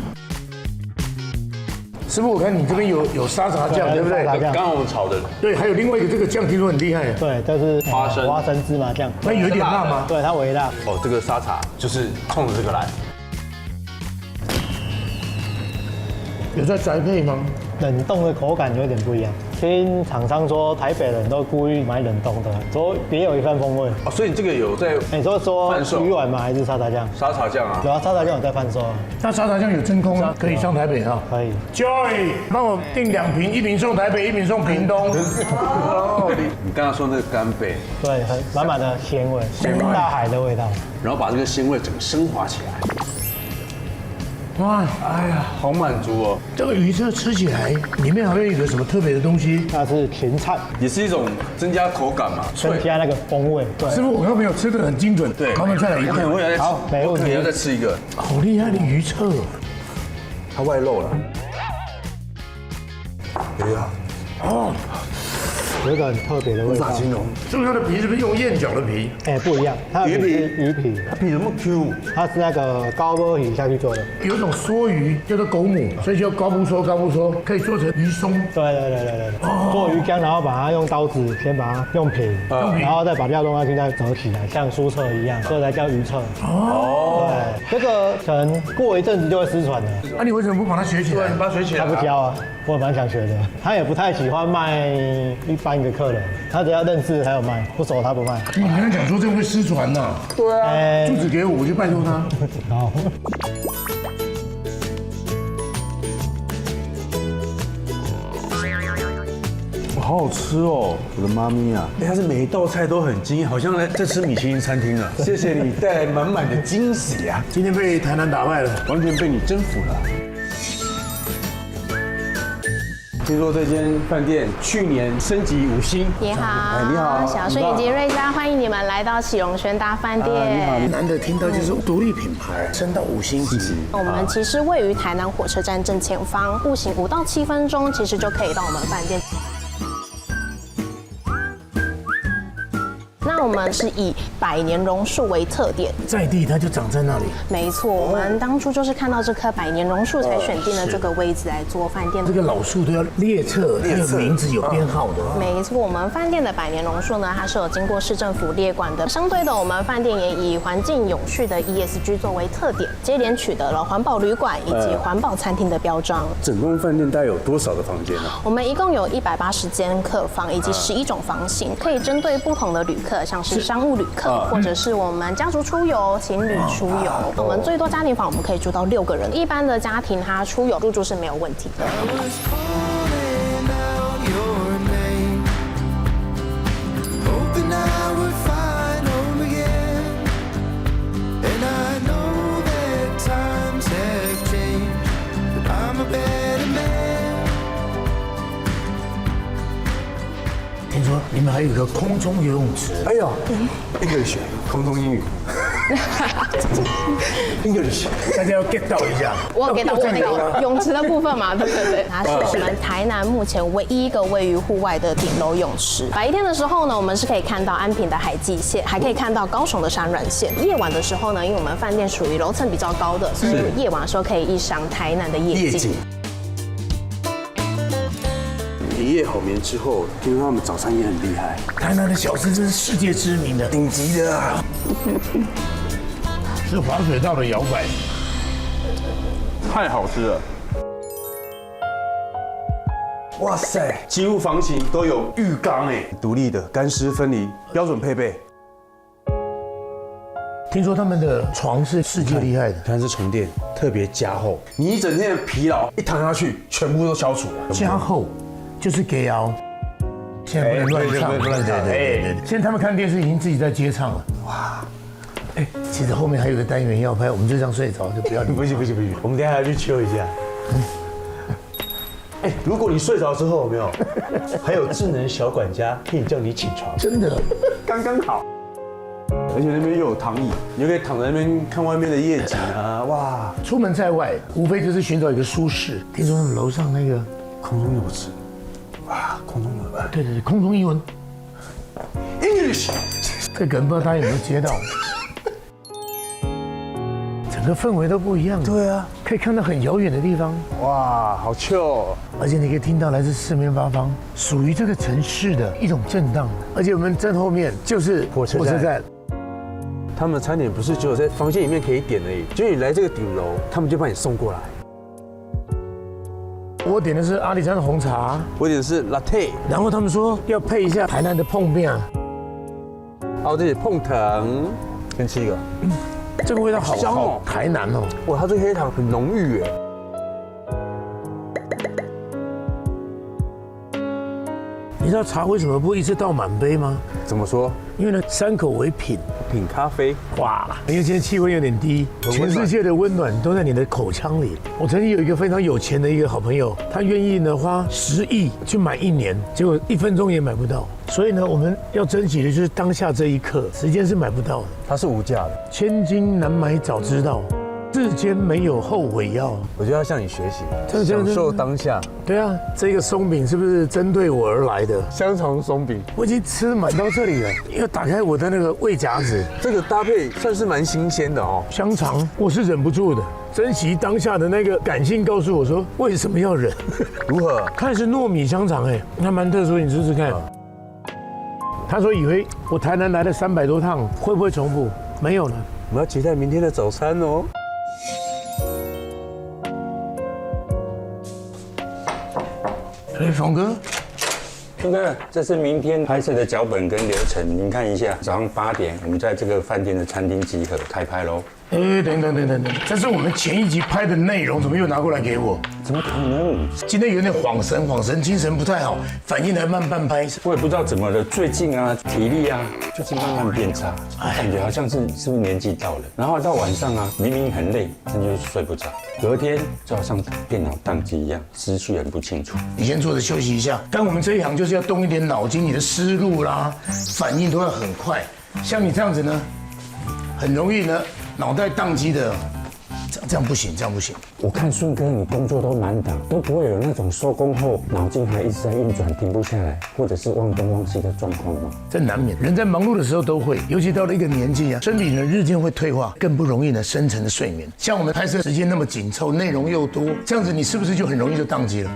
师傅，我看你这边有沙茶酱，对不对？沙茶酱刚刚我们炒的，对，还有另外一个这个酱，听说很厉害。对，这是花生芝麻酱。那有一点辣吗？对，它微辣。哦，这个沙茶就是冲着这个来。有在宅配吗？冷冻的口感有点不一样。听厂商说，台北人都故意买冷冻的，说别有一番风味。哦，所以你这个有在你说贩售鱼丸吗？还是沙茶酱？沙茶酱啊？有啊，沙茶酱有在贩售啊。那沙茶酱有真空啊，可以上台北啊。可以。 Joy， 帮我订2瓶，1瓶送台北，1瓶送屏东。哦，你刚刚说那个干贝，对，很满满的鲜味，大海的味道。然后把这个鲜味整个升华起来。哇，哎呀，好满足哦！这个鱼这吃起来里面好像有一个什么特别的东西。那是芹菜，也是一种增加口感嘛，增加那个风味。对，师傅，我刚没有吃的很精准。对，慢慢再来一个。我也要再吃，好没问题我也要再吃一个。好厉害的鱼册哦。它外露了。哎呀，哦，有一个很特别的味道。形容？师傅，它的皮是不是用燕饺的皮？哎，不一样，它的皮是鱼皮，它皮怎么 Q？它是那个高波鱼下去做的。有一种梭鱼叫做狗母，所以叫高不梭，可以做成鱼松。对，做鱼浆，然后把它用刀子先把它用平，然后再把料弄下去，再折起来，像书册一样，这才叫鱼册。哦，对，这个可能过一阵子就会失传了。那你为什么不把它学起来？把它学起来。他不教啊，我蛮想学的。他也不太喜欢卖一般的客人，他只要认识才有卖，不熟他不卖。你跟他讲说这样会失传呐。对啊。住址给我，我就拜托他。好。好好吃哦，我的妈咪啊！哎，它是每一道菜都很惊艳，好像在吃米其林餐厅啊！谢谢你带来满满的惊喜啊！今天被台南打败了，完全被你征服了。听说这间饭店去年升级5星。你好，你好，小顺以及瑞佳，欢迎你们来到启荣轩大饭店。难得听到就是独立品牌升到5星级。我们其实位于台南火车站正前方，步行5到7分钟，其实就可以到我们饭店。那我们是以100年榕树为特点，在地它就长在那里。没错，我们当初就是看到这棵100年榕树，才选定了这个位置来做饭店。这个老树都要列册，它有名字有编号的。没错，我们饭店的100年榕树呢，它是有经过市政府列管的。相对的，我们饭店也以环境永续的 ESG 作为特点，接连取得了环保旅馆以及环保餐厅的标章。整栋饭店大概有多少个房间呢？我们一共有180间客房以及11种房型，可以针对不同的旅客，像是商务旅客，或者是我们家族出游、情侣出游。我们最多家庭房我们可以住到6个人，一般的家庭它出游入住是没有问题的。听说你们还有一个空中游泳池。哎呦，English 空中英语，English 大家要 get 到一下。我有 get 到那个泳池的部分嘛，对，它是我们台南目前唯一一个位于户外的顶楼泳池。白天的时候呢，我们是可以看到安平的海际线，还可以看到高雄的山峦线。夜晚的时候呢，因为我们饭店属于楼层比较高的，所以夜晚的时候可以一赏台南的夜景。一夜好眠之后，听说他们早餐也很厉害，台南的小吃真是世界知名的，顶级的啊！是滑水道的摇摆，太好吃了。哇塞，几乎房型都有浴缸哎，独立的干湿分离，标准配备。听说他们的床是世界厉害的，看是床垫特别加厚，你一整天的疲劳一躺下去，全部都消除了。加厚就是给熬，现在不能乱唱，对。现在他们看电视已经自己在接唱了，哇！哎，其实后面还有个单元要拍，我们就这样睡着就不要理。不行，我们等一下要去秋一下。哎，如果你睡着之后有没有，还有智能小管家可以叫你起床，真的刚刚好。而且那边又有躺椅，你就可以躺在那边看外面的夜景啊！哇，出门在外，无非就是寻找一个舒适。听说他们楼上那个空中泳池，哇，空中泳池，对，空中英文 ，English， 这梗不知道大家有没有接到？整个氛围都不一样。对啊，可以看到很遥远的地方，哇，好 chill，而且你可以听到来自四面八方属于这个城市的一种震荡。而且我们正后面就是火车站。他们的餐点不是只有在房间里面可以点而已，就是你来这个顶楼，他们就把你送过来。我点的是阿里山的红茶，我点的是 latte， 然后他们说要配一下台南的碰面，哦，这里碰糖，先吃一个，这个味道好香哦，台南哦，哇，它这个黑糖很浓郁哎。你知道茶为什么不一次倒满杯吗？怎么说？因为呢，三口为品，品咖啡，哇！因为今天气温有点低，全世界的温暖都在你的口腔里。我曾经有一个非常有钱的一个好朋友，他愿意呢花10亿去买1年，结果1分钟也买不到。所以呢，我们要珍惜的就是当下这一刻，时间是买不到的，它是无价的。千金难买早知道，世间没有后悔药。我就要向你学习，这享受当下。对啊，这个松饼是不是针对我而来的？香肠松饼，我已经吃满到这里了，要打开我的那个胃夹子。这个搭配算是蛮新鲜的哦。香肠，我是忍不住的，珍惜当下的那个感性告诉我说，为什么要忍？如何？看是糯米香肠，哎，那蛮特殊，你试试看。他说以为我台南来了300多趟，会不会重复？没有了。我们要期待明天的早餐哦。哎，冯哥，峰哥，这是明天拍摄的脚本跟流程，您看一下。早上8点，我们在这个饭店的餐厅集合，开拍喽。哎，等，这是我们前一集拍的内容，怎么又拿过来给我？怎么可能？今天有点恍神，精神不太好，反应还慢半拍。我也不知道怎么了，最近啊，体力啊，就是慢慢变差，感觉好像是不是年纪到了。然后到晚上啊，明明很累，但就是睡不着。隔天就好像电脑宕机一样，思绪很不清楚。你先坐着休息一下。但我们这一行就是要动一点脑筋，你的思路啦、反应都要很快。像你这样子呢，很容易呢脑袋宕机的。这样不行。我看顺哥你工作都满档，都不会有那种收工后脑筋还一直在运转停不下来，或者是忘东忘西的状况吗？这难免，人在忙碌的时候都会，尤其到了一个年纪啊，身体呢日渐会退化，更不容易呢深层的睡眠。像我们拍摄时间那么紧凑，内容又多，这样子你是不是就很容易就宕机了？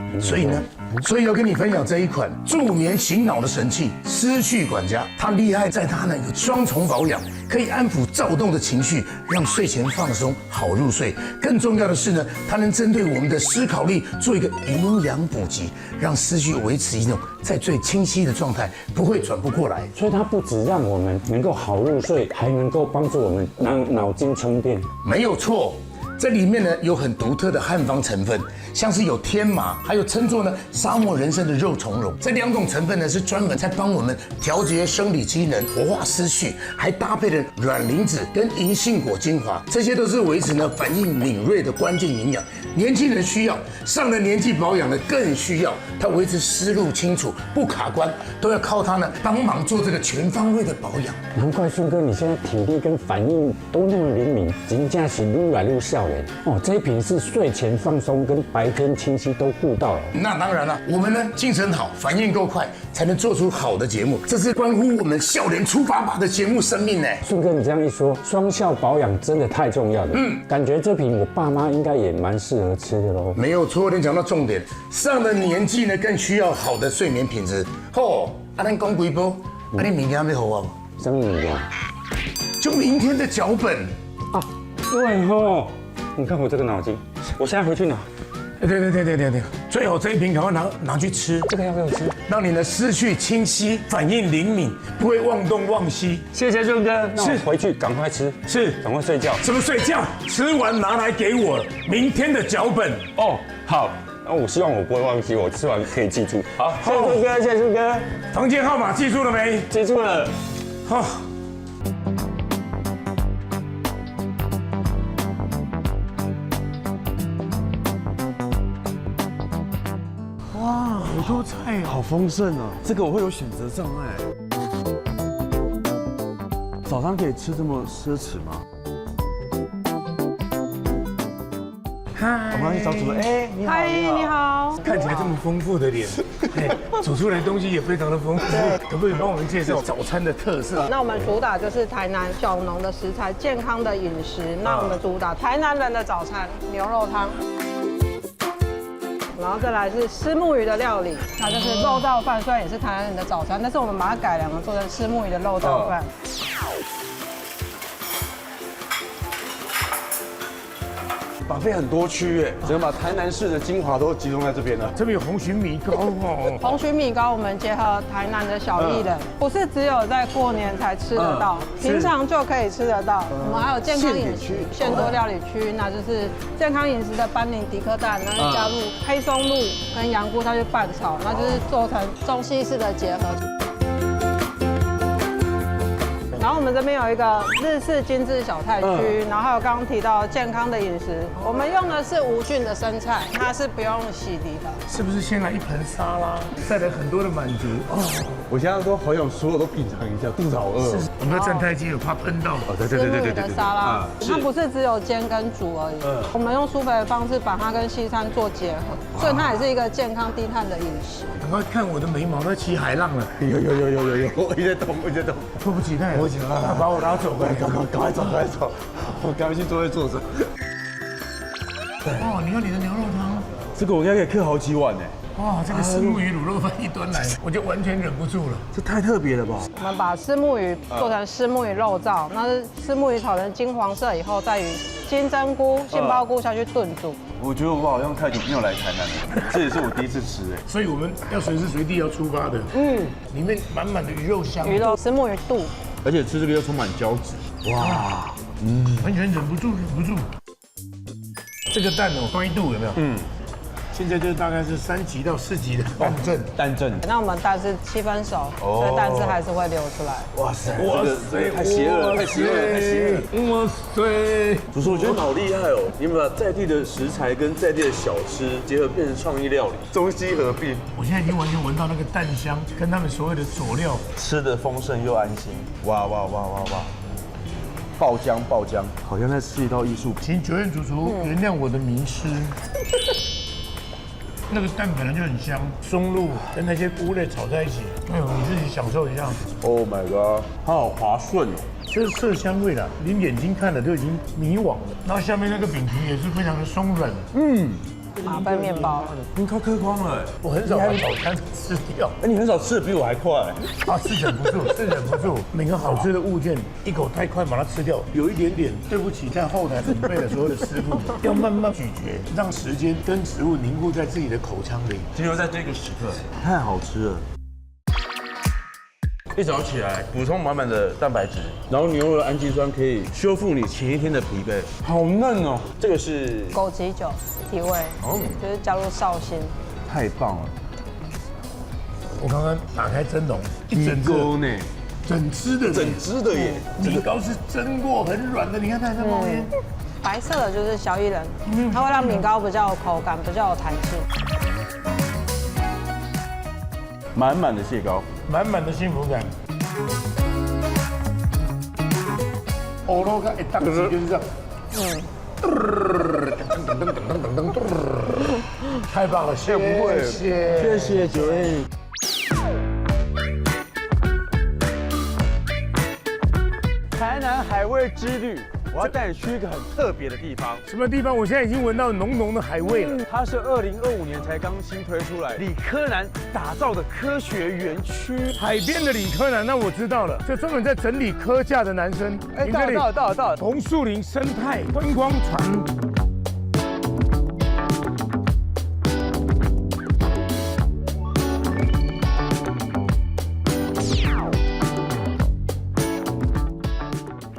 所以要跟你分享这一款助眠醒脑的神器——思绪管家。它厉害在它呢有双重保养，可以安抚躁动的情绪，让睡前放松，好入睡。更重要的是呢，它能针对我们的思考力做一个营养补给，让思绪维持一种在最清晰的状态，不会转不过来。所以它不只让我们能够好入睡，还能够帮助我们让脑筋充电。没有错。这里面呢有很独特的汉方成分，像是有天麻，还有称作呢沙漠人参的肉苁蓉。这2种成分呢是专门在帮我们调节生理机能、活化思绪，还搭配了卵磷脂跟银杏果精华，这些都是维持呢反应敏锐的关键营养。年轻人需要，上了年纪保养的更需要。它维持思路清楚，不卡关，都要靠它呢帮忙做这个全方位的保养。难怪顺哥你现在体力跟反应都那么灵敏，真正是愈来愈笑脸哦。这一瓶是睡前放松跟白天清晰都顾到了。那当然了，我们呢精神好，反应够快，才能做出好的节目。这是关乎我们笑脸出发吧的节目生命呢。顺哥你这样一说，双效保养真的太重要了。感觉这瓶我爸妈应该也蛮适合吃的喽。没有错，你讲到重点，上了年纪呢更需要好的睡眠品质。咱讲几波，你明天要好啊？什么物件？就明天的脚本。对吼，你看我这个脑筋，我现在回去拿。对，最后这一瓶赶快拿去吃，这个要不要吃？让你的思绪清晰，反应灵敏，不会忘东忘西。谢谢润哥，那我回去赶快吃，是，赶快睡觉。什么睡觉？吃完拿来给我明天的脚本。哦，好。那我希望我不会忘记，我吃完可以记住。好，谢谢润哥，谢谢润哥。房间号码记住了没？记住了。好。哇，好多菜哦，好丰盛哦，这个我会有选择障碍。早上可以吃这么奢侈吗？嗨，我们要去找主人。哎，你好，你好，看起来这么丰富的脸，煮出来的东西也非常的丰富。可不可以帮我们介绍早餐的特色？那我们主打就是台南小农的食材，健康的饮食。那我们主打台南人的早餐牛肉汤，然后再来是虱目鱼的料理，那就是肉燥饭，虽然也是台南人的早餐，但是我们把它改良了，做成虱目鱼的肉燥饭。把费很多区哎，只能把台南市的精华都集中在这边了。这边有红鲟米糕哦，红鲟米糕我们结合台南的小艺人，不是只有在过年才吃得到，平常就可以吃得到。我们还有健康饮食现做料理区，那就是健康饮食的班宁迪克蛋，然后加入黑松露跟羊菇下去拌炒，那就是做成中西式的结合。然后我们这边有一个日式精致小菜区，然后还有刚刚提到健康的饮食，我们用的是无菌的生菜，它是不用洗涤的。是不是先来一盆沙拉，再来很多的满足？我现在都好想所有都品尝一下，肚子好饿。我们的站台机有怕喷到。虱目鱼的沙拉，它不是只有煎跟煮而已，我们用舒肥的方式把它跟西餐做结合，所以它也是一个健康低碳的饮食。赶快看我的眉毛在起海浪了，有，我一直在动，迫不及待，把我拉走，赶快走，我赶快去座位坐着。哦，你看你的牛肉汤，这个我应该可以嗑好几碗呢。哇，这个虱目鱼卤肉饭一端来，我就完全忍不住了。这太特别了吧！我们把虱目鱼做成虱目鱼肉燥，那是虱目鱼炒成金黄色以后，再与金针菇、杏鲍菇下去炖煮。我觉得我好像太久没有来台南了，这也是我第一次吃哎。所以我们要随时随地要出发的。里面满满的鱼肉香，鱼肉虱目鱼肚，而且吃这个又充满胶质，哇，完全忍不住。这个蛋哦，宽度有没有？现在就大概是3级到4级的蛋阵。那我们蛋是7分熟，所以蛋汁还是会流出来。哇塞，太邪恶了！哇塞！主厨，我觉得好厉害哦！你们把在地的食材跟在地的小吃结合，变成创意料理，中西合并。我现在已经完全闻到那个蛋香，跟他们所有的佐料，吃的丰盛又安心。哇！爆浆，好像在吃一道艺术品。请九院主厨原谅我的迷失。那个蛋本来就很香，松露跟那些菇类炒在一起，哎呦，你自己享受一下。Oh my god， 它好滑顺哦，这是色香味啦，连眼睛看了都已经迷惘了。然后下面那个饼皮也是非常的松软。马芬面包，你快嗑光了，我很少把早餐吃掉。你很少吃的比我还快。是忍不住。每个好吃的物件，一口太快把它吃掉，有一点点对不起在后台准备的所有的师傅，要慢慢咀嚼，让时间跟食物凝固在自己的口腔里。停留在这个时刻，太好吃了。一早起来补充满满的蛋白质，然后牛肉的氨基酸可以修复你前一天的疲惫，好嫩哦。这个是枸杞酒提味，就是加入绍兴。太棒了！我刚刚打开蒸笼，一整锅呢，整只的耶，米糕是蒸过很软的，你看它还在冒烟。白色的就是小薏仁，它会让米糕比较有口感，比较有弹性。满满的蟹膏，满满的幸福感。欧罗卡一档次就是这样。太棒了，谢谢九月。台南海味之旅，我要带你去一个很特别的地方。什么地方？我现在已经闻到浓浓的海味了。它是2025年才刚新推出来，李柯南打造的科学园区。海边的李柯南，那我知道了，就专门在整理科架的男生。哎，到了。红树林生态观光船。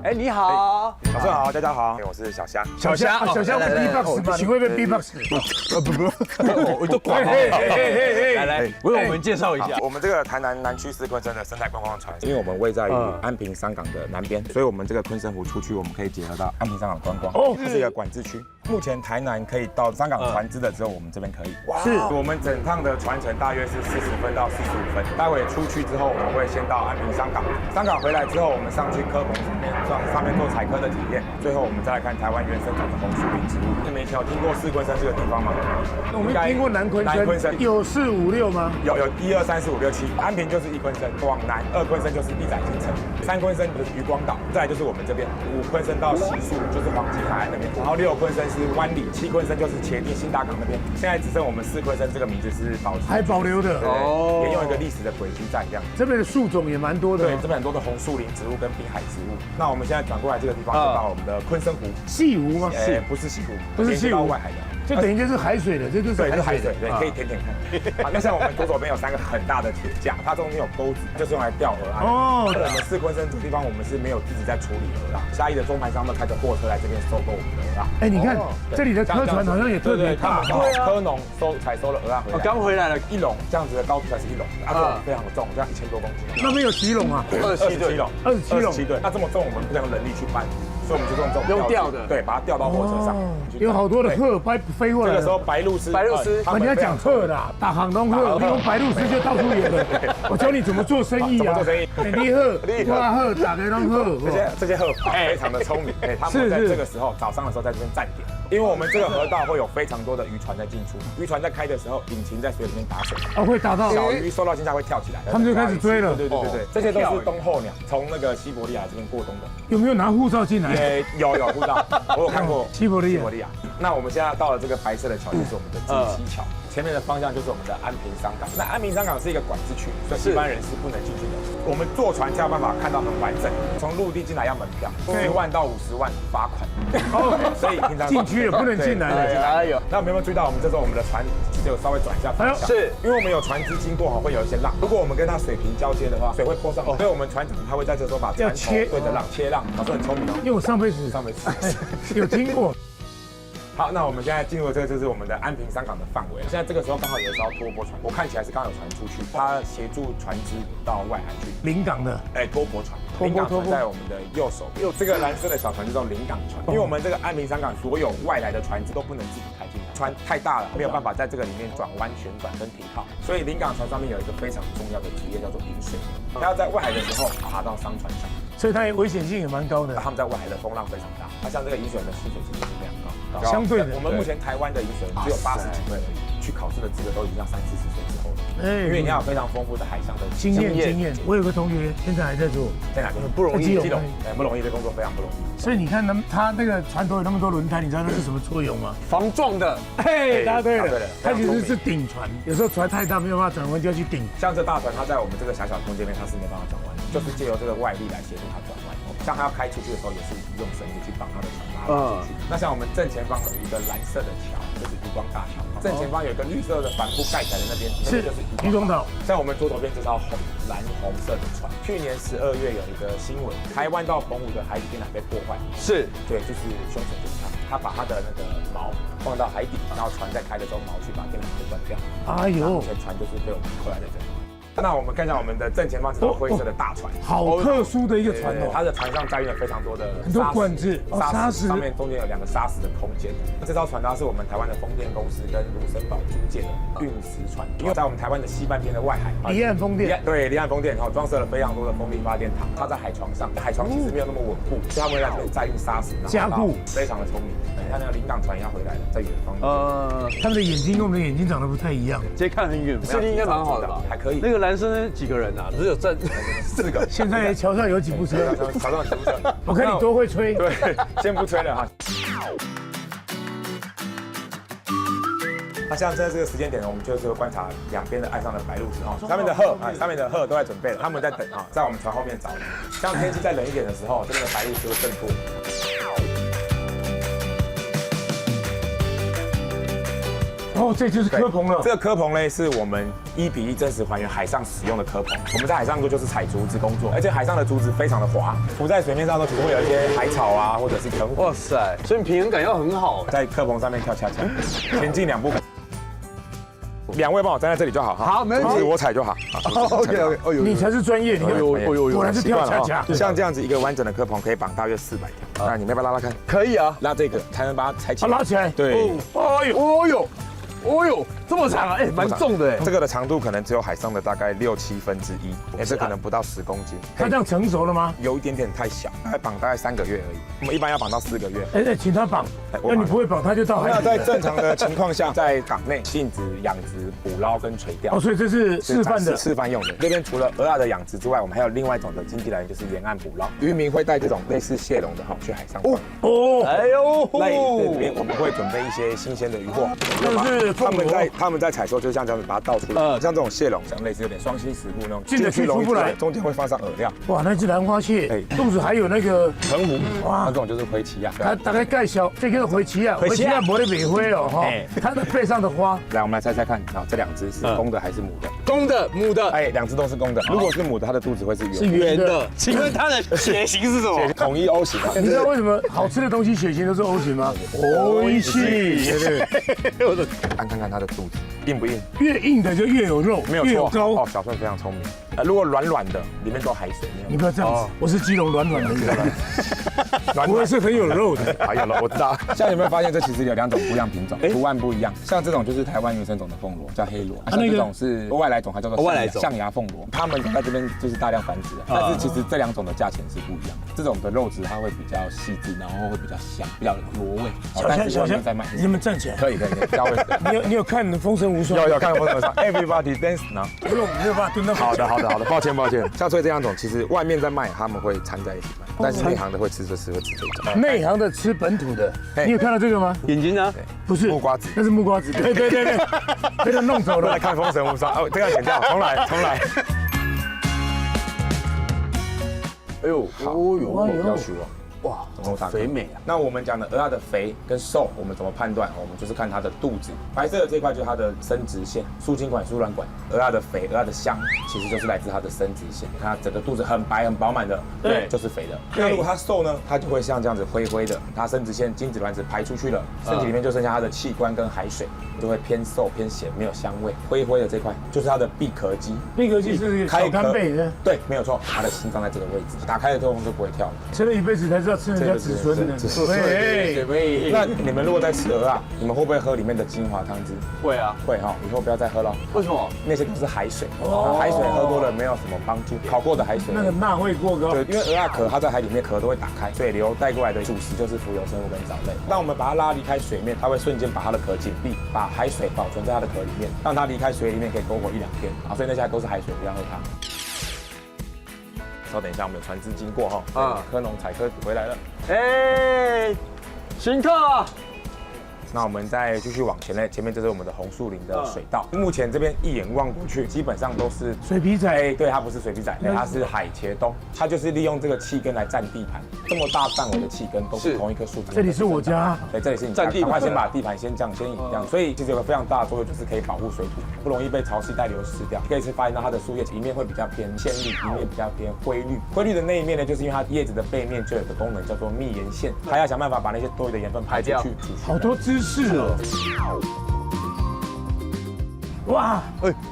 哎，你好，老师好，大家好，我是小虾。小虾会 B-box 吗？请会不会 B-box？ 我都管了。来，为我们介绍一下。我们这个台南南区4鲲生的生态观光船，因为我们位在于安平商港的南边，所以我们这个鲲生湖出去，我们可以结合到安平商港观光。哦，这是一个管制区。目前台南可以到商港船只的只有我们这边可以。是，我们整趟的船程大约是40分到45分。待会出去之后，我们会先到安平商港，商港回来之后，我们上去科棚上面做采科的体验，最后我们再来看台湾原生种的红树林植物。你们以前有听过4鲲生这个地方吗？我们听过南鲲生，有4、5、6吗？有1、2、3、4、5、6、7。安平就是1鲲生，往南2鲲生就是地仔金城，3鲲生就是渔光岛，再来就是我们这边5鲲生到西树就是黄金海岸那边，然后6鲲生是湾里，7鲲生就是茄萣新大港那边。现在只剩我们4鲲生这个名字是还保留的，沿用一个历史的轨迹在这样。这边的树种也蛮多的，对，这边很多的红树林植物跟滨海植物。那我们现在转过来这个地方，就到我们的鲲生湖。西湖吗？不是西湖，不是西湖，到外海的。就等于就是海水的，这就是海水，对，可以舔看。好，那像我们左手边有3个很大的铁架，它中间有钩子，就是用来钓鹅啊。哦，我们4鲲生这个地方，我们是没有自己在处理鹅啊。嘉义的中盘商们开着货车来这边收购我们的鹅啊。哎，你看这里的科船好像也特别大，对啊，科农采收了鹅啊回来，刚回来了1笼，这样子的高度才是1笼，非常的重，这样1000多公斤。那边有几笼啊？27笼，27吨。那这么重，我们不能用人力去搬。所以我们就用这种吊的，对，把它吊到火车上。有好多的鹤飞过来。这个时候白鹭鸶，你要讲鹤的，大航东鹤，用白鹭鸶就到处有的。我教你怎么做生意啊？做生意，你鹤，花鹤，打开当鹤。这些鹤非常的聪明，他们在这个时候早上的时候在这边站点，因为我们这个河道会有非常多的渔船在进出，渔船在开的时候，引擎在水里面打水，会打到小鱼受到惊吓会跳起来，他们就开始追了。对，这些都是冬候鸟，从那个西伯利亚这边过冬的。有没有拿护照进来？有护照，我有看过西伯利亚。那我们现在到了这个白色的桥，就是我们的金溪桥。前面的方向就是我们的安平商港。那安平商港是一个管制区，所以一般人是不能进去的。我们坐船才有办法看到很完整。从陆地进来要门票，10万到50万罚款。所以平常进去也不能进来的。那我们有没有注意到，我们这时候我们的船只有稍微转一下方向？是，因为我们有船只经过会有一些浪，如果我们跟它水平交接的话，水会泼上来。所以我们船长他会在这时候把船头对着浪切浪，老师很聪明哦。因为我上辈子有听过。好，那我们现在进入这个就是我们的安平商港的范围。现在这个时候刚好有一艘拖驳船，我看起来是刚有船出去，它协助船只到外海去。临港的，拖驳船，临港船在我们的右手，这个蓝色的小船就叫临港船，因为我们这个安平商港所有外来的船只都不能自己开进来，船太大了，没有办法在这个里面转弯、旋转跟停靠，所以临港船上面有一个非常重要的职业叫做引水员，他要在外海的时候爬到商船上，所以它危险性也蛮高的。他们在外海的风浪非常大，它像这个引水员的薪水其实是非常高。相对的，我们目前台湾的引水员只有80几位而已，去考试的资格都已经要30、40岁之后了。因为你要有非常丰富的海上的经验。我有个同学现在还在做，在哪边？不容易，不容易，这工作非常不容易。所以你看他那个船头有那么多轮胎，你知道那是什么作用吗？防撞的。嘿，答对了。它其实是顶船，有时候船太大没有办法转弯，就要去顶。像这大船，它在我们这个狭小空间内，它是没办法转弯的，就是借由这个外力来协助它转弯。像它要开出去的时候，也是用绳子去绑它的船拉出去。那像我们正前方有一个蓝色的桥，就是渔光大桥。正前方有一个绿色的帆布盖起来的那边，就是渔光岛。在我们左手边这艘蓝红色的船，去年12月有一个新闻，台湾到澎湖的海底电缆被破坏。是，对，就是凶手就是他把他的那个锚放到海底，然后船在开的时候锚去把电缆给断掉。哎呦，目前船就是被我们扣在这里。那我们看一下我们的正前方这艘灰色的大船，好特殊的一个船哦。它的船上载运了非常多的很多管子、砂石，上面中间有2个砂石的空间。这艘船它是我们台湾的风电公司跟卢森堡租借的运石船，因为在我们台湾的西半边的外海，离岸风电，对，离岸风电，然后装设了非常多的风力发电厂。它在海床上，海床其实没有那么稳固，所以他们在这边载运砂石，加固，非常的聪明。你看那个临港船也要回来了，在远方。他们的眼睛跟我们的眼睛长得不太一样，直接看很远，视力应该蛮好的吧？还可以。那个男生几个人啊？只有站4个。现在桥上有几部车？桥上几部车？我看你多会吹。对，先不吹了哈。那像在这个时间点呢，我们就是观察两边的岸上的白鹭鸶哦，上面的鹤都在准备了，他们在等啊，在我们船后面找。像天气再冷一点的时候，这边的白鹭鸶会更多。哦，这就是科棚了。这个科棚呢，是我们1:1真实还原海上使用的科棚。我们在海上就是采竹子工作，而且海上的竹子非常的滑，浮在水面上都只会有一些海草啊，或者是藤。哇塞，所以平衡感要很好。在科棚上面跳恰恰，前进2步。2位帮我站在这里就好哈。好，没问题，我踩就好。OK， 你才是专业，你果然是跳恰恰。像这样子一个完整的科棚可以绑大约400条。那你们要不要拉拉看？可以啊，拉这个才能把它抬起来。拉起来。对。哦呦，这么长啊，哎，蛮重的哎。这个的长度可能只有海上的大概6/7，这可能不到10公斤。它这样成熟了吗？有一点点太小，绑大概3个月而已。我们一般要绑到4个月。哎，请他绑。那你不会绑，他就到海里。那在正常的情况下，在港内禁止养殖、捕捞跟垂钓。哦，所以这是示范的。示范用的。这边除了蚵仔的养殖之外，我们还有另外一种的经济来源，就是沿岸捕捞。渔民会带这种类似蟹笼的哈去海上放。哎呦，那这里面我们会准备一些新鲜的渔获。就是他们在采收，就像这样子把它倒出来。像这种蟹笼，像类似有点双栖食物那种，进得去出不来，中间会放上饵料。哇，那只兰花蟹，肚子还有那个藤壶。哇，那这种就是灰鳍啊。它大概介绍这个灰鳍啊，灰鳍啊，没得美灰哦哈。它的背上的花，来，我们来猜猜看，好，这2只是公的还是母的？公的，母的。哎，2只都是公的。如果是母的，它的肚子会是圆的。是圆的。请问它的血型是什么？统一 O 型。你知道为什么好吃的东西血型都是 O 型吗？O 型。对。看看它的肚子硬不硬？越硬的就越有肉，没有错。高哦，小顺非常聪明。如果软软的，里面都海水。你不要这样子，我是基隆软软的人，不会是很有肉的。啊，有了，我知道。现在有没有发现这其实有2种不一样品种，图案不一样。像这种就是台湾原生种的凤螺，叫黑螺。像这种是外来种，它叫做象牙凤螺。它们在这边就是大量繁殖，但是其实这2种的价钱是不一样。这种的肉质它会比较细致，然后会比较香，比较螺味。小香在卖，你们站起来。可以，价位。你有看《风神无双》？有看《风神无双》，Everybody Dance 呢？不用，没有办法蹲到。好的，抱歉。像所以这2种，其实外面在卖，他们会掺在一起卖，但是内行的会吃这种。内行的吃本土的，你有看到这个吗？眼睛呢？不是木瓜子，那是木瓜子。对，被他弄走了。来看《风神无双》，哦，这个要剪掉，重来。哎呦，要求哦。哇，肥美啊！那我们讲的蚵仔的肥跟瘦，我们怎么判断？我们就是看它的肚子，白色的这块就是它的生殖腺，输精管、输卵管。蚵仔的肥、蚵仔的香，其实就是来自它的生殖腺。它整个肚子很白、很饱满的，对，就是肥的。那如果它瘦呢，它就会像这样子灰灰的，它生殖腺、精子、卵子排出去了，身体里面就剩下它的器官跟海水，就会偏瘦、偏咸，没有香味。灰灰的这块就是它的闭壳肌，闭壳肌是小干贝的，对，没有错，它的心脏在这个位置，打开了之后就不会跳了。吃了一辈子才知道吃人家子孙的。对。那你们如果在吃蚵仔，你们会不会喝里面的精华汤汁？会啊，会哈，以后不要再喝了。为什么？那些都是海水，海水喝多了没有什么帮助。烤过的海水，那个钠会过高。对，因为蚵仔壳它在海里面壳都会打开，水流带过来的主食就是浮游生物跟藻类。那我们把它拉离开水面，它会瞬间把它的壳紧闭，把海水保存在它的壳里面，让它离开水里面可以多活1-2天。啊，所以那些都是海水，不要喝它。稍等一下，我们有船只经过哈。科农采科回来了。哎，新客。那我们再继续往前呢，前面就是我们的红树林的水道。目前这边一眼望过去，基本上都是水皮仔。对，它不是水皮仔，它是海茄冬。它就是利用这个气根来占地盘，这么大范围的气根都是同一棵树。这里是我家。对，这里是你家。赶快先把地盘先降，先引这样。所以其实有个非常大的作用，就是可以保护水土，不容易被潮汐带流失掉。可以是发现到它的树叶一面会比较偏鲜绿，一面比较偏灰绿。灰绿的那一面呢，就是因为它叶子的背面就有个功能叫做密盐腺，它要想办法把那些多余的盐分排出去。好多知识哦。哇，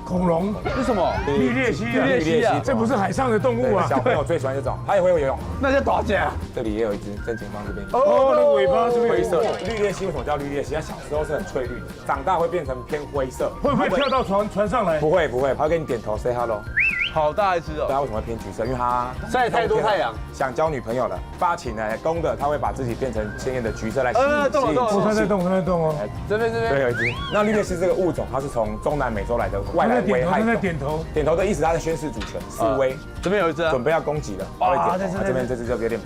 恐龙是什么？绿鬣蜥啊，绿鬣蜥啊，这不是海上的动物啊。小朋友最喜欢这种，它也会游泳。那叫大家。这里也有一只，正前方这边。哦，那尾巴这边灰色。绿鬣蜥为什么叫绿鬣蜥？它小时候是很翠绿的，长大会变成偏灰色。会不会跳到船上来？不会，它会跟你点头 say hello。好大一只哦。它为什么会偏橘色？因为它晒太多太阳，想交女朋友了。发情呢，公的它会把自己变成鲜艳的橘色来吸引。它在动，它在动哦。这边。对，有一只。那绿鬣蜥这个物种，它是从中南美洲来的外来危害种。它在点头。点头的意思，它在宣示主权，示威。这边有一只，准备要攻击了。它点头。这边这只就有点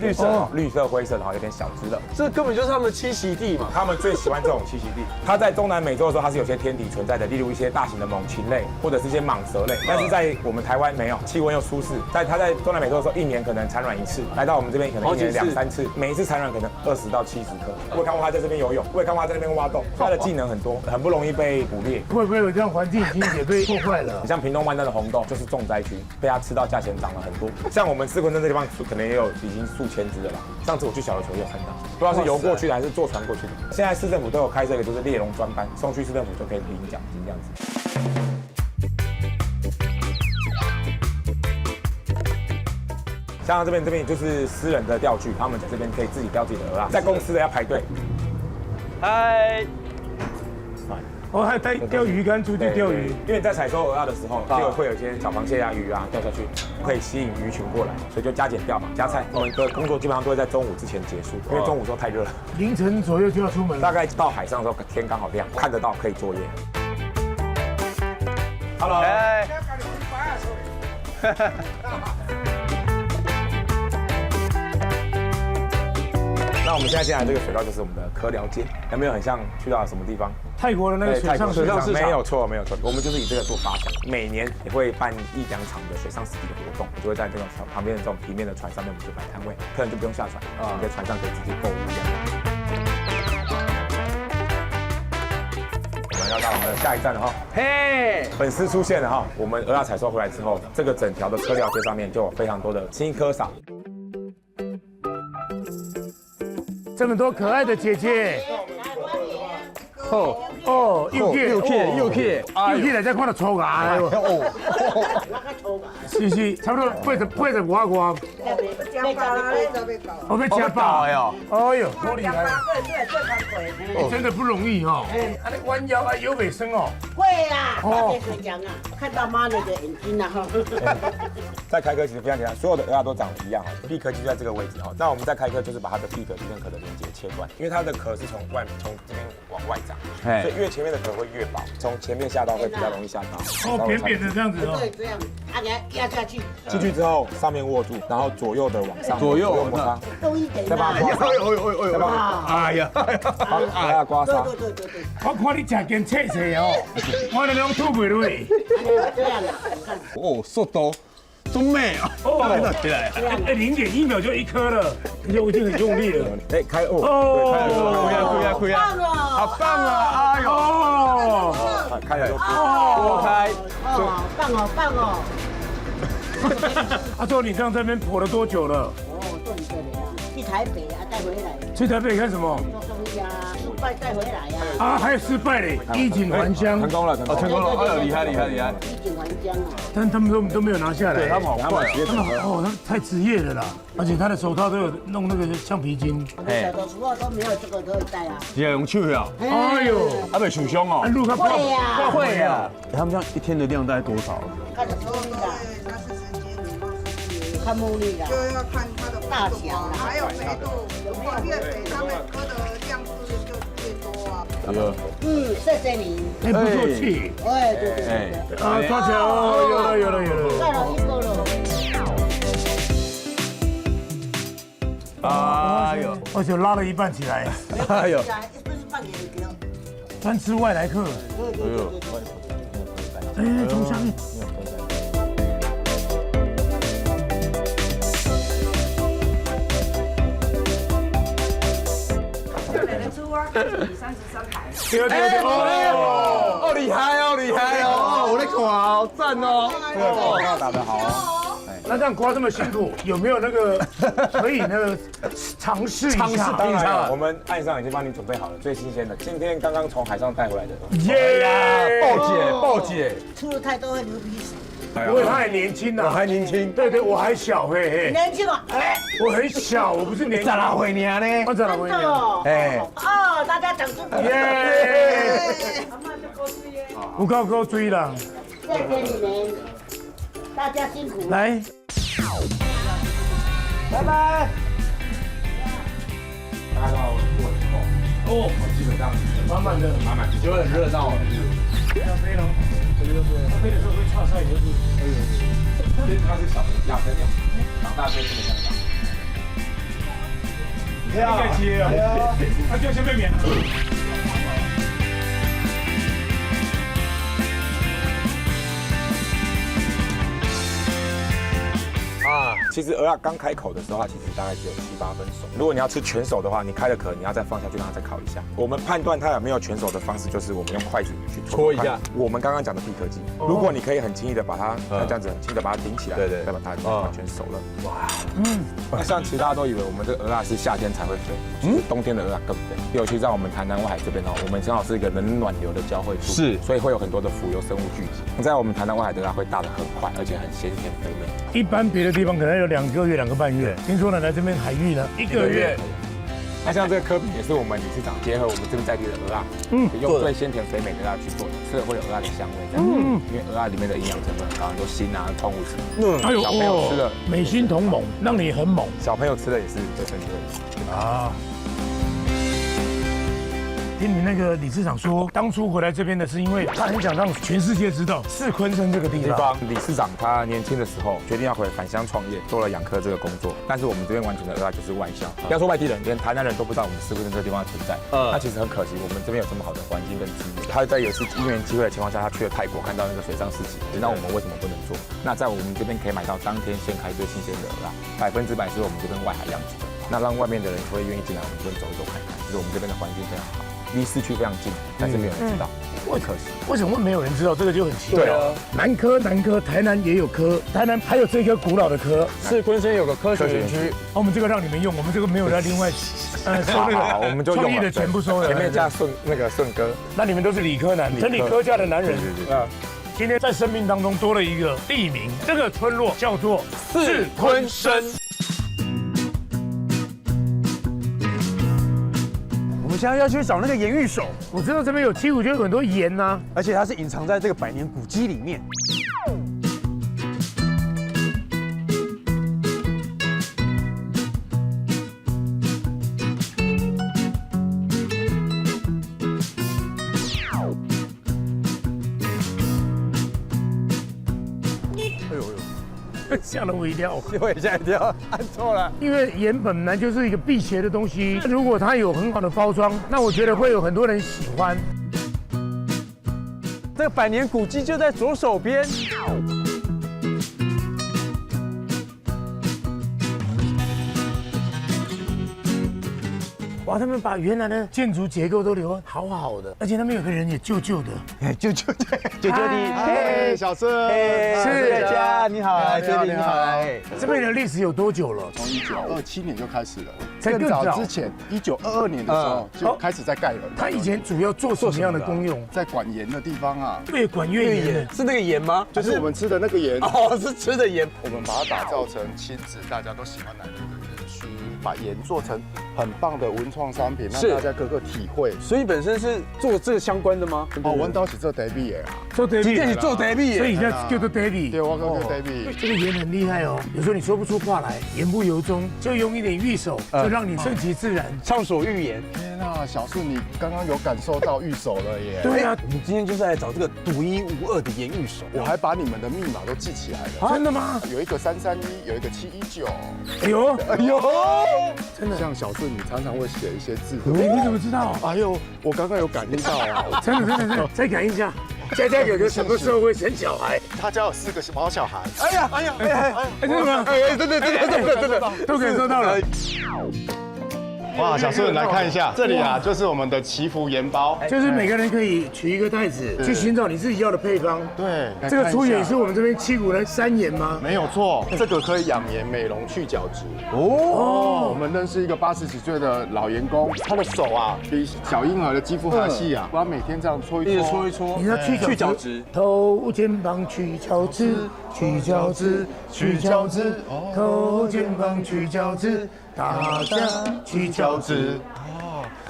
绿色灰色，然后有点小只的。这根本就是他们的栖息地嘛。他们最喜欢这种栖息地。它在中南美洲的时候，它是有些天敌存在的，例如一些大型的猛禽类，或者是一些蟒蛇类。但是在我们台湾没有，气温又舒适。它在中南美洲的时候，一年可能产卵一次，来到我们这边可能一年2、3次，每一次产卵可能20到70颗。我有看过它在这边游泳，我也看过它在那边挖洞，它的技能很多，很不容易被捕猎。会不会有这样环境已经也被破坏了？你像屏东湾那的红豆就是重灾区，被它吃到价钱涨了很多。像我们四昆镇这地方可能也有已经数千只了啦。上次我去小琉球也有看到，不知道是游过去的还是坐船过去的。现在市政府都有开这个就是猎龙专班，送去市政府就可以领奖金这样子。像这边就是私人的钓具，他们在这边可以自己钓自己的鹅啊，在公司的要排队。嗨，哦，还带钓鱼竿出去钓鱼，因为你在采收鹅啊的时候，就会有一些小螃蟹啊、鱼啊掉下去，可以吸引鱼群过来，所以就加减钓嘛，加菜。我们的工作基本上都会在中午之前结束，因为中午时候太热了，凌晨左右就要出门，大概到海上的时候天刚好亮，看得到可以作业。Hello。那我们现在进来这个水道就是我们的科寮街，有没有很像去到什么地方？泰国的那个水上市场？没有错，没有错。我们就是以这个做发想，每年也会办1、2场的水上实体的活动，我就会在这种旁边的这种平面的船上面，我们就摆摊位，客人就不用下船，我们在船上可以直接购物这样。我们要到我们的下一站了哈，嘿，粉丝出现了哈。我们鹅啊采收回来之后，这个整条的科寮街上面就有非常多的青稞嫂。这么多可爱的姐姐，又去来再看到粗牙的哦，是，差不多80外。我被吃饱的哦，哎呦，好厉害！真的不容易哦。你弯腰啊，有尾声哦。会啊，在水讲啊，看到妈的眼睛啊哈。在开科其实非常简单，所有的鹅啊都长得一样哈，闭壳就在这个位置哈。那我们在开科就是把它的闭壳跟壳的连接切断，因为它的壳是从这边往外长，所以越前面的壳会越薄，从前面下刀会比较容易下刀。哦，扁扁的这样子哦。对，这样，它给它压下去。进去之后，上面握住，然后左右的往上，左右摩擦，多一点。再把它刮痧，再把它，哎呀，把它刮痧。对。我看你吃根切切哦，我那种吐不落去。这样啊，哦，速度。真美啊！哦，起来，0.1秒就1颗了，已经很用力了。哎，开哦，亏啊！好棒啊！哎呦，开了就拨开，好棒哦！阿周，你这样在那边跑了多久了？做你这里啊，去台北啊，带回来。去台北干什么？做生意啊，失败带回来呀。啊，还有失败嘞，衣锦还乡。成功了！哎呦，厉害！衣锦还乡啊！但他们都没有拿下来。对他们好快，他们太职业了啦，而且他的手套都有弄那个橡皮筋。小的时候都没有这个可以戴啊。是用手呀？哎呦，还没受伤哦。会呀。他们这样一天的量大概多少？看着目力的，看目力的，就要看它的大小，还有肥度，越肥它们颗的量数就越多啊。谢谢你。哎，不客气。哎，对。啊，抓起来哦，有了。带了1个了。哎呦，而且拉了一半起来。哎呦，专吃外来客。哎，从下面。对，哦，厉害哦！我在看，好赞哦！对，打得好哦。那这样刮这么辛苦，有没有那个可以那个尝试一下？当然有，我们岸上已经帮你准备好了最新鲜的，今天刚刚从海上带回来的。耶！鲍姐，出了太多会流鼻屎。不会，他还年轻呢，我还年轻。对，我还小，嘿。年轻啊！哎，我很小，我不是年轻。哪回年呢？我哪回年？哎。哦，大家掌声。耶！有够追啦！谢谢你们。大家辛苦了。来，拜拜。大概到过以后，基本上满满的，就很热闹了。要飞了，这个就是飞的时候会岔赛，就是因为它是小亚飞鸟，长大就这么长大。应该接啊，它就先被免了。其实鹅啊刚开口的时候，它其实大概只有7、8分熟。如果你要吃全熟的话，你开了壳，你要再放下去，让它再烤一下。我们判断它有没有全熟的方式，就是我们用筷子去戳一下。我们刚刚讲的闭壳机，如果你可以很轻易的把它像这样子很轻的把它顶起来，对，代表它已经完全熟了。哇，那像其实大家都以为我们这个鹅啊是夏天才会飞，冬天的鹅啊更飞。尤其在我们台南外海这边哦，我们正好是一个冷暖流的交汇处，是，所以会有很多的浮游生物聚集。在我们台南外海的鹅啊会大得很快，而且很鲜甜肥美。一般别的地方可能有2个月、2个半月，听说呢来这边海域呢1个月。那像这个科比也是我们理事长结合我们这边在地的鹅啊，用最鲜甜肥美的鹅啊去做的，吃了会有鹅啊的香味。因为鹅啊里面的营养成分很高，很多锌啊、矿物质。还有小朋友吃的美心同盟，让你很猛。小朋友吃的也是对身体会啊。听你那个理事长说，当初回来这边的是因为他很想让全世界知道是昆山这个地方。理事长他年轻的时候决定要返乡创业，做了养科这个工作。但是我们这边完全的鹅啊就是外销，不要说外地人，连台南人都不知道我们四昆山这个地方存在。那其实很可惜，我们这边有这么好的环境跟资源。他在有次因缘机会的情况下，他去了泰国，看到那个水上市集，那我们为什么不能做？那在我们这边可以买到当天现开最新鲜的鹅啊，100%是我们这边外海养殖的。那让外面的人会愿意进来我们这边走一走看看，就是我们这边的环境非常好。离市区非常近，但是没有人知道，很可惜。为什么会没有人知道？这个就很奇怪。对啊，南科，台南也有科，台南还有这颗古老的科。是昆山有个科学园区，我们这个让你们用，我们这个没有在另外收那个，我们就创意的钱不收了，前面加顺哥。那你们都是理科男，理科家的男人。对。今天在生命当中多了一个地名，这个村落叫做四昆生。我们现在要去找那个盐玉手，我知道这边有7股，就有很多盐呐，而且它是隐藏在这个百年古迹里面。吓了我一跳，我也吓一跳，按错了。因为盐本来就是一个辟邪的东西，如果它有很好的包装，那我觉得会有很多人喜欢。这个百年古迹就在左手边。哇，他们把原来的建筑结构都留好好的，而且他们有个人也旧旧的，旧旧的，哎，小孙，是家，你好，你好，这边的历史有多久了？从1927年就开始了，更早之前，1922年的时候就开始在盖了。它以前主要做什么样的功用？在管盐的地方啊，越管越盐，是那个盐吗？就是我们吃的那个盐哦，是吃的盐。我们把它打造成亲子大家都喜欢来的一个地区，把盐做成很棒的文创商品，让大家各个体会。所以本身是做这个相关的吗？哦，我都是做 David 的啊，做 David， 今天是做 David， 所以现在叫做 David。对，我叫 David。这个盐很厉害哦，有时候你说不出话来，言不由衷，就用一点玉手，就让你顺其自然，畅所欲言。天啊，小树，你刚刚有感受到玉手了耶！对啊，我们今天就是来找这个独一无二的盐玉手。我还把你们的密码都记起来了。真的吗？有一个331，有一个719。哎呦，真的。像小树，你常常会写一些字。你怎么知道？哎呦，我刚刚有感应到啊！真的，再感应一下。佳佳哥哥什么时候会生小孩？他家有4个毛小孩。哎呀，真的吗？真的，都感受到了。哇，小顺来看一下，这里啊就是我们的祈福盐包，就是每个人可以取一个袋子去寻找你自己要的配方。对，这个粗盐是我们这边7股的山盐吗？没有错，这个可以养颜、美容、去角质。哦，我们认识一个80几岁的老员工，他的手啊比小婴儿的肌肤还细啊，我要每天这样搓一搓，搓一搓。你要去角质，头肩膀去角质，去角质，去角质，头肩膀去角质。大家去角质，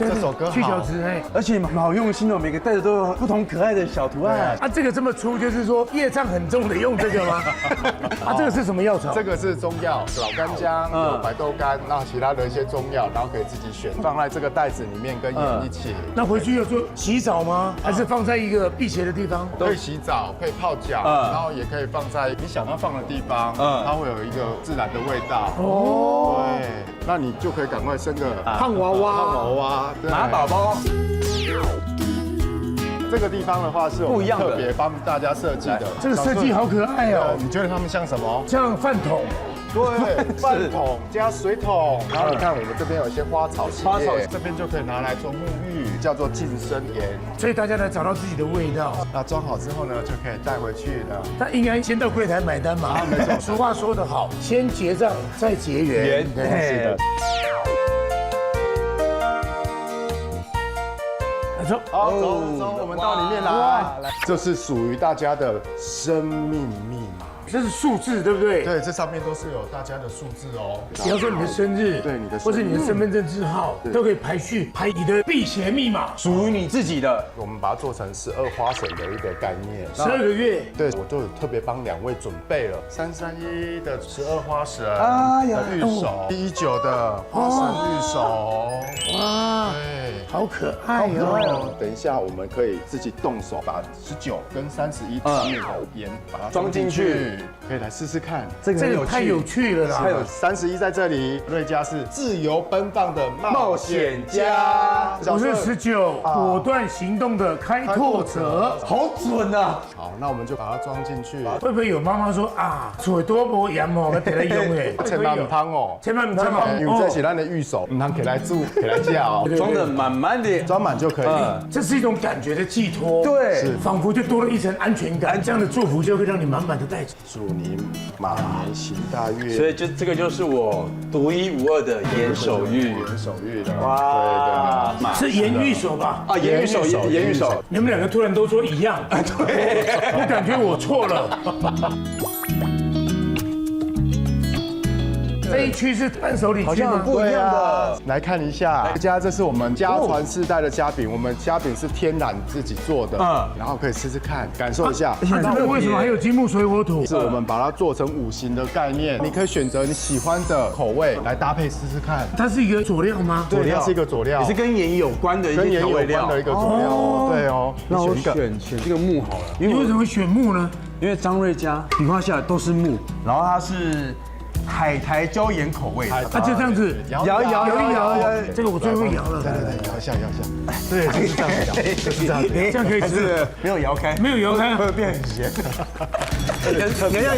这首歌好去角质哎，而且好用心哦，每个袋子都有不同可爱的小图案。啊，这个这么粗，就是说业障很重的用这个吗？啊，这个是什么药草？这个是中药，老干姜、有白豆干，然后其他的一些中药，然后可以自己选，放在这个袋子里面跟盐一起。那回去要做洗澡吗？还是放在一个辟邪的地方？可以洗澡，可以泡脚，然后也可以放在你想要放的地方，它会有一个自然的味道。哦，对，那你就可以赶快生个胖娃娃，胖娃娃，马宝宝。这个地方的话是我们特别帮大家设计的，这个设计好可爱哦。你觉得它们像什么？像饭桶。对，饭桶加水桶，然后你看我们这边有一些花草系列，这边就可以拿来做沐浴，叫做净身盐。所以大家来找到自己的味道。那装好之后呢，就可以带回去了。那应该先到柜台买单嘛。没错，俗话说得好，先结账再结缘。是的。走，好，走，我们到里面来。这是属于大家的生命密码。这是数字，对不对？对，这上面都是有大家的数字哦。比方说你的生日，对你的，或是你的身份证字号，都可以排序，排你的辟邪密码，属于你自己的。我们把它做成12花神的一个概念。12个月。对，我就特别帮2位准备了331的12花神的玉手，119的花神玉手。哇，对，好可爱哦。等一下我们可以自己动手把19跟31支的盐把它装进去。可以来试试看，这个太有趣了啦！还有31在这里，瑞佳是自由奔放的冒险家，我是19，果断行动的开拓者，好准啊！好，那我们就把它装进去。会不会有妈妈说啊，嘴多无盐哦，要给他用哎？千万唔汤哦，千万唔汤哦，因为这是咱的玉手，唔通给来煮，给来架哦，装的满满的，装满就可以。这是一种感觉的寄托，对，仿佛就多了一层安全感。这样的祝福就会让你满满的带走。祝你马年行大运。所以这个就是我独一无二的盐手玉，盐手玉的，哇，是盐玉手吧？啊，盐玉手，盐玉手。你们两个突然都说一样，对，我感觉我错了。这一区是伴手礼区吗？不一样的。来看一下，这是我们家传世代的虾饼，我们虾饼是天然自己做的，然后可以吃吃看，感受一下。那为什么还有金木水火土？是我们把它做成5行的概念，你可以选择你喜欢的口味来搭配试试看。它是一个佐料吗？对，它是一个佐料，也是跟盐有关的一些调味料的一个佐料。对哦，那我选这个木好了。你为什么会选木呢？因为张瑞佳笔画下来都是木，然后它是海苔椒盐口味的，啊，就这样子摇一摇，这个我最会摇了，对，摇一下，对，就是这样摇，就是这样，这样可以吃，没有摇开，会变很咸，可能要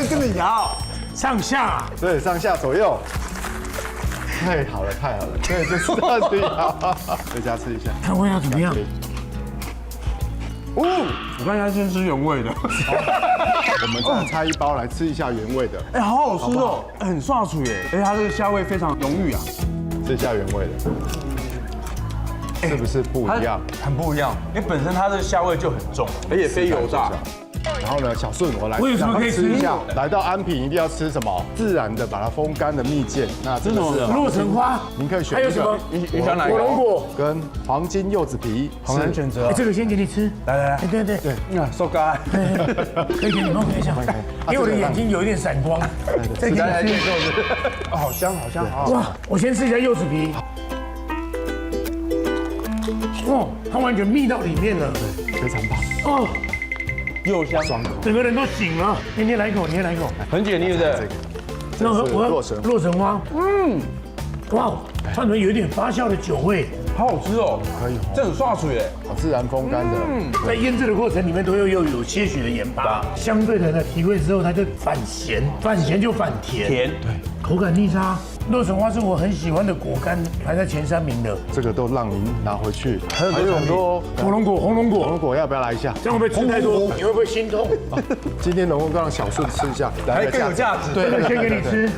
跟着摇，上下，对，上下左右，太好了，对，就是这样子摇，回家吃一下，看味道怎么样？我看一下，先吃原味的。我们再拆1包来吃一下原味的。哎，好好吃哦，很爽脆耶！而且它这个虾味非常浓郁啊。吃一下原味的，是不是不一样？很不一样，因为本身它的虾味就很重，而且非油炸。然后呢，小顺，我有什么可以吃一下？来到安平一定要吃什么？自然的把它风干的蜜饯，那这个是洛神花，您可以选。还有什么？你想哪个？火龙果跟黄金柚子皮，好难选择。这个先给你吃，来，对，收干，可以给你摸一下，因为我的眼睛有一点闪光，再给你吃。好香，哇，我先吃一下柚子皮。哦，它完全密到里面了，非常棒。哦。又香爽口，整个人都醒了。你也来一口，很解腻的。这个是洛神花，哇，它里面有一点发酵的酒味，好好吃哦，可以，这很爽脆耶，好自然风干的。在腌制的过程里面都又有些许的盐巴，相对的呢提味之后它就反咸，反咸就反甜，对，口感逆差。洛神花是我很喜欢的果干，排在前3名的。这个都让您拿回去，还有很多红龙果要不要来一下？这样会不会吃太多？你会不会心痛？今天能够让小顺吃一下，还更有价值。对，先给你吃。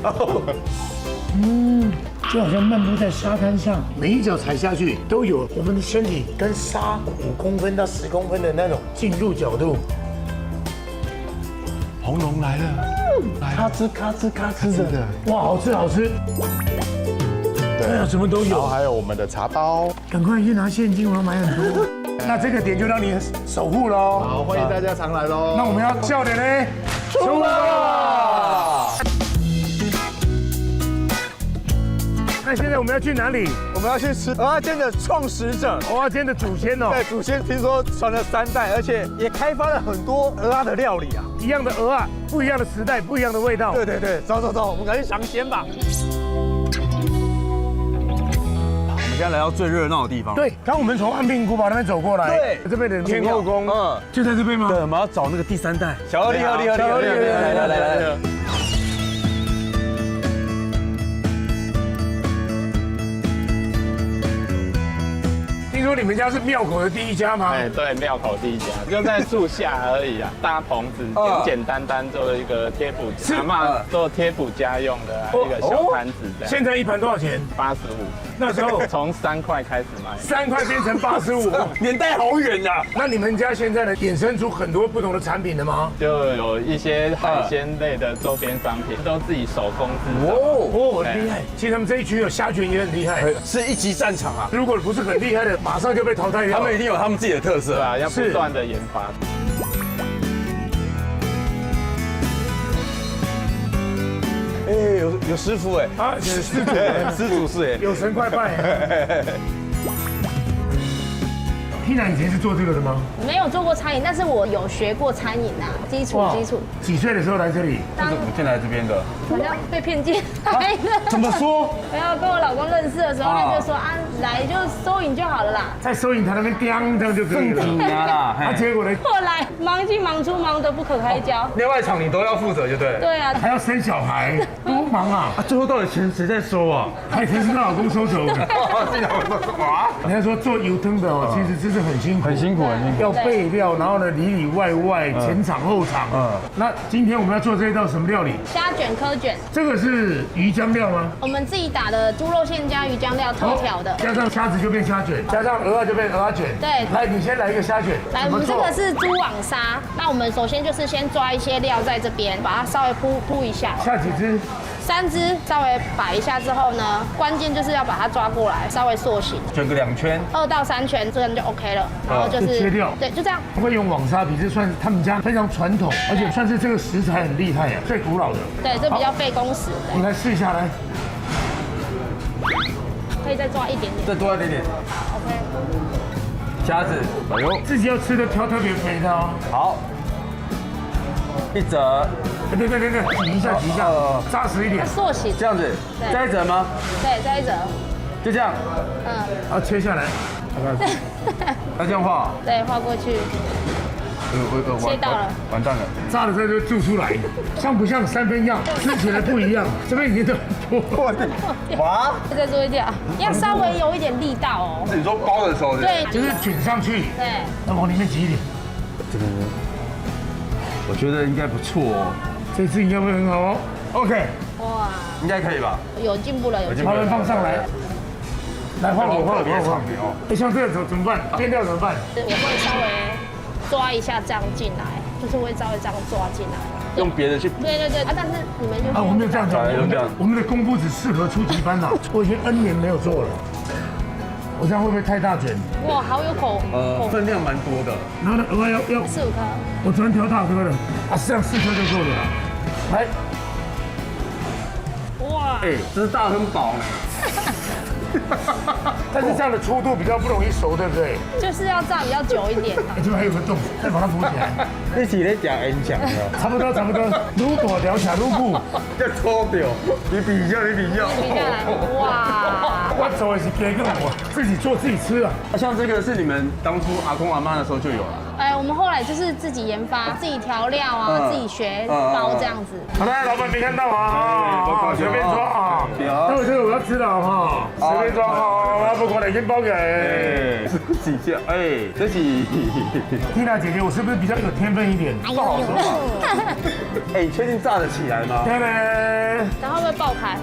就好像漫步在沙滩上，每一脚踩下去都有我们的身体跟沙5公分到10公分的那种进入角度。红龙来了，咔吱的，哇，好吃。对啊，什么都有。然后还有我们的茶包，赶快去拿现金，我要买很多。那这个点就让你守护喽。好，欢迎大家常来喽。那我们要笑点呢？出发！那现在我们要去哪里？我们要去吃蚵仔煎的创始者，蚵仔煎的祖先哦。对，祖先听说传了3代，而且也开发了很多蚵仔的料理啊。一样的蚵仔，不一样的时代，不一样的味道。对对对，走走走，我们赶紧尝鲜吧。我们现在来到最热闹的地方。对，刚我们从安平古堡那边走过来，对，这边的天后宫，就在这边吗？对，我们要找那个第3代。小李，来。听说你们家是庙口的第一家吗？哎，对，庙口第一家，就在树下而已啊，搭棚子，简单做了一个贴补，阿嬷做贴补家用的一个小摊子。现在一盘多少钱？85。那时候从3块开始卖，3块变成85，年代好远呐。那你们家现在呢，衍生出很多不同的产品了吗？就有一些海鲜类的周边商品，都自己手工制造。哦，厉害！其实他们这一群有虾卷也很厉害，是一级战场啊。如果不是很厉害的，马上就被淘汰掉。他们一定有他们自己的特色啊，要不断的研发。哎，有师傅哎，啊，有师傅，师祖是哎，有神快拜。Tina 以前是做这个的吗？没有做过餐饮，但是我有学过餐饮啊，基础。几岁的时候来这里？我怎么进来这边的？好像被骗进来的。怎么说？没有跟我老公认识的时候，他就说啊，来就收银就好了啦。在收银台那边叮，这样就可以了。啊，结果呢？后来忙进忙出，忙得不可开交。内外场你都要负责，就对。对啊。还要生小孩，多忙啊！最后到底钱谁在收啊？还钱是她老公收走的。人家说做油汤的哦，其实真是很辛苦，很辛苦。要备料，然后呢里里外外，前场后场。那今天我们要做这一道什么料理？虾卷、蚵卷。这个是鱼浆料吗？我们自己打的猪肉馅加鱼浆料特调的，加上虾子就变虾卷，加上蚵仔就变蚵仔卷。对，来，你先来一个虾卷。来，我们这个是猪网沙，那我们首先就是先抓一些料在这边，把它稍微铺一下。下几只？3只，稍微摆一下之后呢，关键就是要把它抓过来，稍微塑形，卷个2圈，2到3圈，这样就 OK 了。然后就是切掉，对，就这样。会用网沙皮，这算是他们家非常传统，而且算是这个食材很厉害呀，最古老的。对，这比较费工时。我们来试一下，来，可以再抓一点点，再多一点点。OK。虾子，哎呦，自己要吃的挑特别肥的哦。好。1折，对，挤一下，扎实一点，塑形，这样子，再1折吗？对，再1折，就这样，好，切下来，要这样画，对，画过去，切到了，完蛋了，炸的时候就蛀出来，像不像3分样？吃起来不一样，这边已经都破了，哇，再做一点，要稍微有一点力道哦。是你说包的时候，对，就是卷上去，对，要往里面挤一点，这个。我觉得应该不错哦，这次应该会很好哦。OK， 哇，应该可以吧？有进步了，有进步。把人放上来，来换我。哎，像这个怎么办？边料怎么办？我会稍微抓一下这样进来，就是会稍微这样抓进来。用别的去。对啊，但是你们就我们就这样讲，我们的功夫只适合初级班啦。我已经 N 年没有做了。我这样会不会太大卷？哇，好有口。分量蛮多的。然后呢，蚵仔要4、5颗。我昨天挑大颗的，这样4颗就够了啦。来。哇。哎，这是大很饱呢。但是这样的粗度比较不容易熟，对不对？就是要炸比较久一点。这边还有个洞，再把它补起来。一起来讲演讲的。差不多。如果聊起来，如果要搓掉，你比较。比下来，哇！我做的是给个我自己做自己吃啊。像这个是你们当初阿公阿妈的时候就有了。我们后来就是自己研发、自己调料啊，自己学包这样子。好的，老板没看到啊，随便抓啊。那我这个我要吃了哈，随便抓啊，不管哪天包给。几下，这是。Tina 姐姐，我是不是比较有天分一点？不好说嘛。你确定炸得起来吗？对。然后会爆开。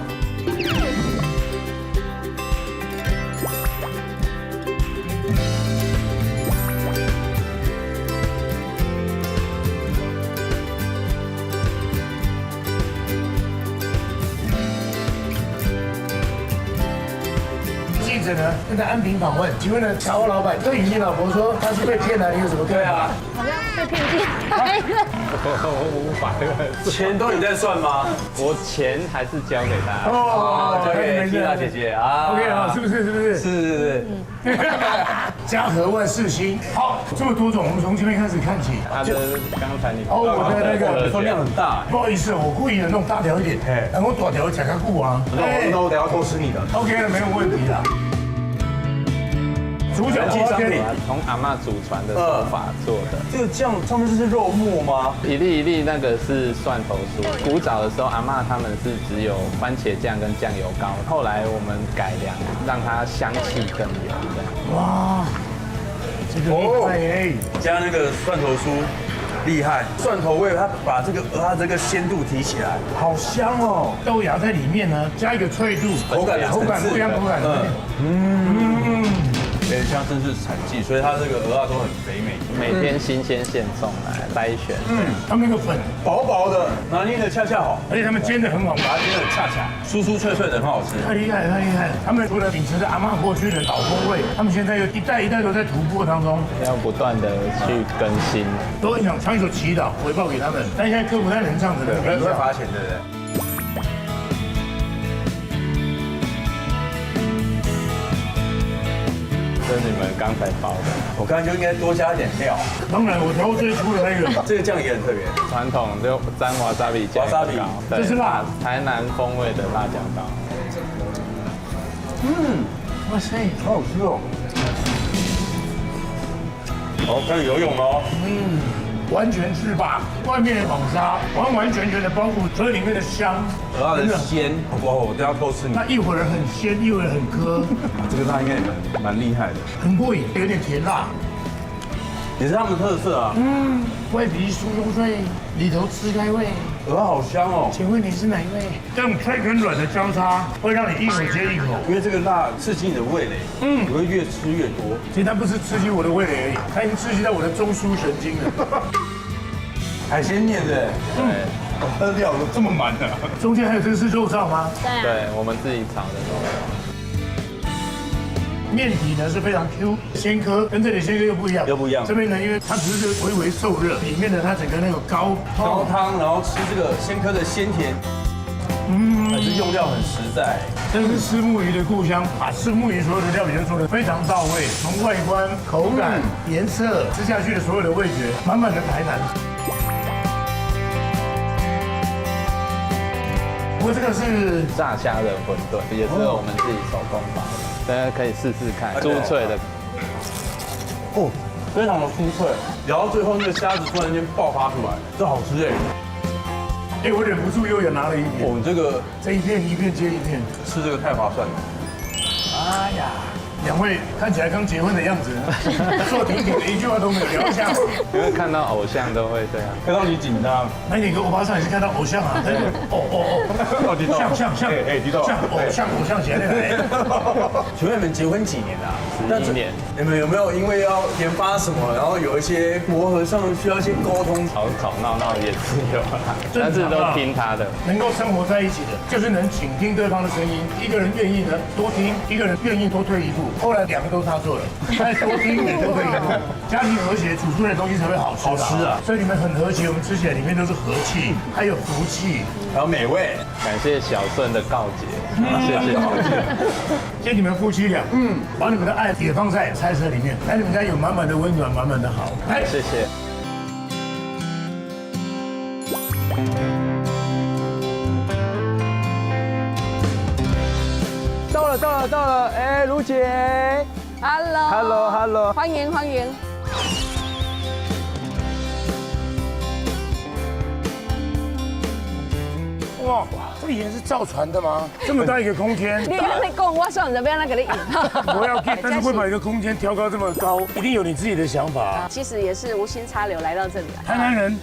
者呢正在安平访问，请问呢，小欧老板对于你老婆说她是被骗来，你有什么看法？好像被骗进来了。我无法钱都你在算吗？我钱还是交给他。哦，交给缇娜姐姐啊。OK 啊，是不是？是。家和万事兴。好，这么多种，我们从这边开始看起。他的刚才你我的那个分量很大。不好意思，我故意的弄大条一点，然后短条讲个固啊。那我等下偷吃你的。OK 了，没有问题了。主角介绍你，从阿嬷祖传的手法做的。这个酱上面是肉末吗？一粒一粒那个是蒜头酥。古早的时候，阿嬷他们是只有番茄酱跟酱油膏，后来我们改良，让它香气更有。哇，这个厉害耶！加那个蒜头酥。厉害，蒜头味它把这个鲜度提起来，好香哦！豆芽在里面呢，加一个脆度，口感不一样，口感。像正是产季，所以它这个鹅啊都很肥美，每天新鲜现送来筛选。他们那个粉薄薄的，拿捏的恰恰好，而且他们煎的很好，把它煎的恰恰，酥酥脆脆的，很好吃。太厉害了！他们除了秉持着阿嬷过去的老风味，他们现在又一代一代都在突破当中，要不断的去更新。都很想唱一首祈祷回报给他们，但现在歌不太能唱的，不会罚钱的。这是你们刚才包的，我刚才就应该多加一点料。当然，我挑最初的那个，这个酱也很特别，传统就沾瓦萨比酱膏，这是辣，台南风味的辣椒膏。哇塞，好好吃哦！好，开始游泳喽。完全是把外面的网纱完完全全的包覆，所以里面的香，鹅的鲜，哇！我都要偷吃你。那一会儿很鲜，一会儿很磕，这个辣应该也蛮厉害的，很过瘾，有点甜辣，也是他们的特色啊。外皮酥松脆，里头吃开味，鹅好香哦。请问你是哪一位？这种脆跟软的交叉，会让你一口接一口，因为这个辣刺激你的味蕾，你会越吃越多。其实它不是刺激我的味蕾而已，它已经刺激到我的中枢神经了。海鲜面的，它的料都这么满的。中间还有这个是肉燥吗？对，我们自己炒的肉。面体呢是非常 Q， 鲜科跟这里鲜科又不一样，这边呢，因为它只是微微受热，里面呢它整个那个高汤，然后吃这个鲜科的鲜甜，还是用料很实在。这是虱目鱼的故乡，把虱目鱼所有的料理都做得非常到位，从外观、口感、颜色，吃下去的所有的味觉，满满的台南。不过这个是炸虾的馄饨，也是我们自己手工包的，大家可以试试看，酥脆的。非常的酥脆，咬到最后那个虾子突然间爆发出来，这好吃哎！我忍不住又拿了一片。这一片一片接一片，吃这个太划算了。哎呀！两位看起来刚结婚的样子，坐挺挺的，一句话都没有聊一下。因为看到偶像都会这样，看到你紧张。那你跟欧巴桑也是看到偶像啊？像偶像写的来。请问你们结婚几年啊？11年。你们有没有因为要研发什么，然后有一些磨合上需要一些沟通？吵吵闹闹也是有，但是都听他的。能够生活在一起的，就是能倾听对方的声音。一个人愿意呢多听，一个人愿意多退一步。后来两个都他做了，再多听也多退一步，家庭和谐，煮出来的东西才会好吃啊！所以你们很和谐，我们吃起来里面都是和气，还有福气，还有美味。感谢小顺的告解，谢谢。谢谢你们夫妻俩，把你们的爱也放在菜色里面，来你们家有满满的温暖，满满的好。来，谢谢。到了！哎，卢姐 ，Hello， 欢迎。哇，这里也是造船的吗？这么大一个空间，你讲，我算这边那个你。我要看，但是会把一个空间挑高这么高，一定有你自己的想法。其实也是无心插柳来到这里。台南人，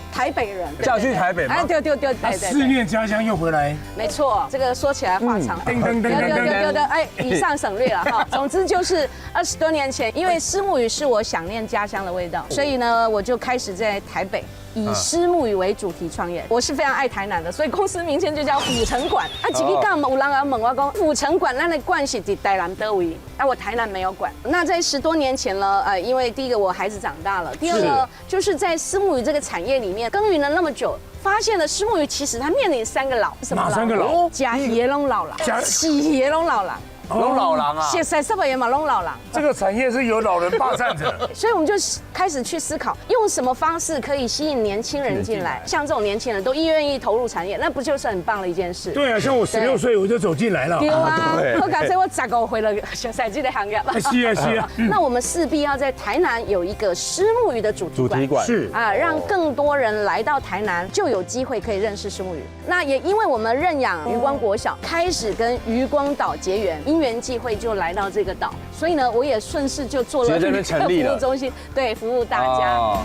台北人，嫁去台北吗？哎，对，思念家乡又回来。没错，这个说起来话长。对，哎，以上省略了哈。总之就是20多年前，因为虱目鱼是我想念家乡的味道，所以呢，我就开始在台北以虱目鱼为主题创业。我是非常爱台南的，所以公司名称就叫府城馆。啊，几个港有人要问我讲，府城馆那的馆是在台南哪位？啊，我台南没有馆。那在10多年前呢，因为第一个我孩子长大了，第二个就是在虱目鱼这个产业里面耕耘了那么久。发现了虱目鱼其实它面临3个老，什么老？哪3个老？假野龙老了，洗野龙老了。拢老人啊，现在什么也嘛拢老人。这个产业是由老人霸占着，所以我们就开始去思考，用什么方式可以吸引年轻人进来。像这种年轻人都愿意投入产业，那不就是很棒的一件事？对啊，像我16岁我就走进来了。对啊，我刚才我15回了小赛季的行业。是啊是啊。那我们势必要在台南有一个虱目鱼的主题馆，是啊，让更多人来到台南就有机会可以认识虱目鱼。那也因为我们认养渔光国小，开始跟渔光岛结缘，因缘际会就来到这个岛，所以呢，我也顺势就做了这个服务中心，对，服务大家。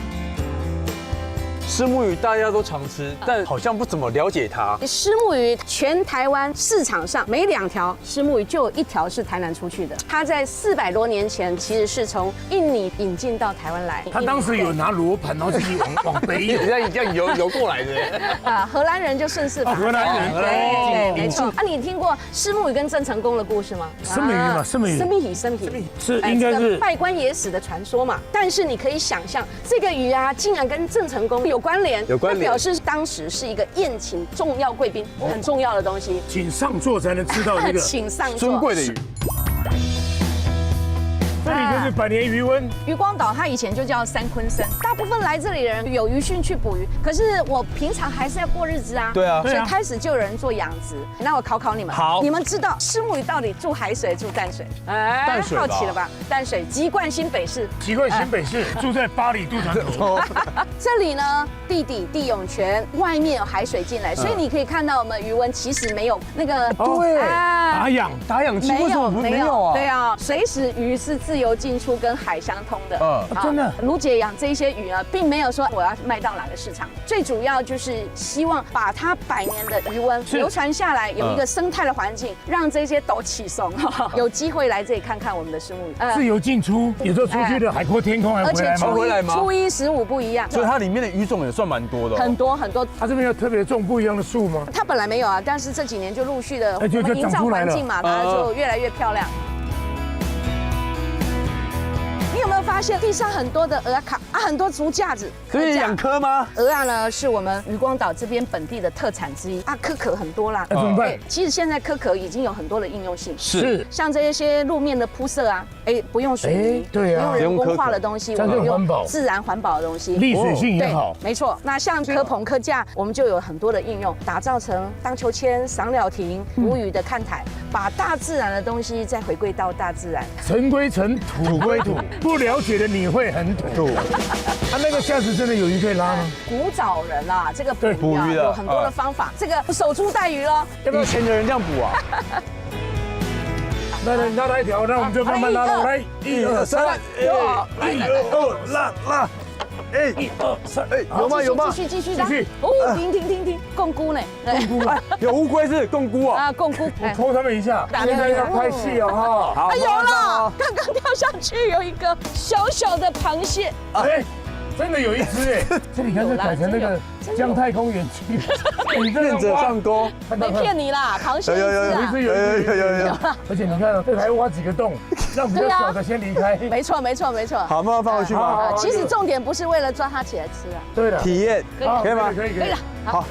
虱目鱼大家都常吃，但好像不怎么了解它。虱目鱼全台湾市场上每2条虱目鱼就有1条是台南出去的。它在400多年前其实是从印尼引进到台湾来。他当时有拿罗盘，然后自己往北游，这样游过来的。啊，荷兰人就顺势把荷兰人对，没错。啊，你听过虱目鱼跟郑成功的故事吗？什么鱼嘛？什么鱼？生皮是应该是拜官野史的传说嘛。但是你可以想象，这个鱼啊，竟然跟郑成功有关联，那表示当时是一个宴请重要贵宾很重要的东西，请上座才能吃到这个请上座尊贵的鱼。这里就是百年渔温。渔光岛它以前就叫三鲲森，大部分来这里的人有渔汛去捕鱼，可是我平常还是要过日子啊。对啊，所以开始就有人做养殖。那我考考你们，好，你们知道虱目鱼到底住海水住淡水？哎，淡水，好奇了吧？淡水，籍贯新北市。籍贯新北市，住在巴黎渡船头。这里呢，地底地涌泉，外面有海水进来，所以你可以看到我们鱼温其实没有那个对打氧机为什么没有啊？对啊，水使鱼是自由进出跟海相通的。真的。卢姐养这些鱼啊，并没有说我要卖到哪个市场，最主要就是希望把它100年的鱼温流传下来，有一个生态的环境，让这些斗起松有机会来这里看看我们的虱目鱼。自由进出，有时候出去的海阔天空还回来吗？初一15不一样，所以它里面的鱼种也算蛮多的。很多很多。它这边要特别种不一样的树吗？它本来没有啊，但是这几年就陆续的，就营造环境嘛，它就越来越漂亮。你有没有发现地上很多的鹅卡啊，很多竹架子？可以养蚵吗？鹅啊呢，是我们渔光岛这边本地的特产之一啊，蚵壳很多啦。怎么办？其实现在蚵壳已经有很多的应用性，是像这些路面的铺设啊，不用水泥，对啊，不用人工化的东西，我们用自然环保的东西，沥水性也好。没错。那像蚵棚、蚵架，我们就有很多的应用，打造成荡秋千、赏鸟亭、捕鱼的看台，把大自然的东西再回归到大自然。尘归尘，土归土，不了解的你会很土。那个架子真的有鱼可以拉吗？古早人啊，这个捕鱼啊有很多的方法，这个守株待鱼咯。以前的人这样捕啊。拉一条，那我们就慢慢拉了。来，1、2、3，1、2、拉。1、2、3，有吗？继续拉。哦，停，共菇呢？共菇，有乌龟是共菇哦。啊，共菇。我拖他们一下，现在要拍戏哦哈。好，有了，刚刚跳上去有一个小小的螃蟹。真的有一只哎，这里看是改成那个姜太公园区，愿者上钩，没骗你啦，螃蟹有，而且你看这还挖几个洞，让比较小的先离开。没错。好，慢慢放回去吧。其实重点不是为了抓它起来吃啊，对的，体验可以吗？可以了。好，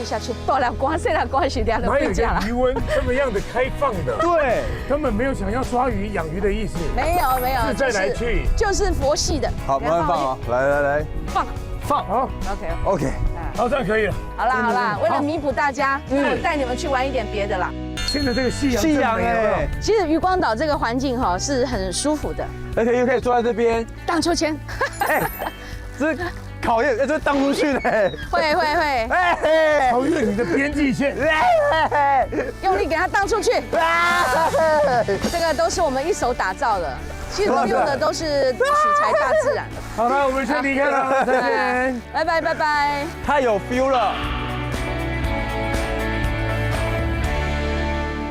下去。大了光，小了光，是两个不讲了。渔温这么样的开放的，对，根本没有想要抓鱼养鱼的意思。没有，自在来去，就是佛系的。好，慢慢放啊，来，放好 ，OK，好，这样可以了。好啦，为了弥补大家，我带你们去玩一点别的啦。现在这个夕阳哎，其实渔光岛这个环境哈是很舒服的，而且又可以坐在这边荡秋千。这考验，这荡出去的。会。超越你的边际线，用力给它荡出去。这个都是我们一手打造的，其实用的都是取材大自然。好了，我们先离开了，再见，拜拜。太有 feel 了。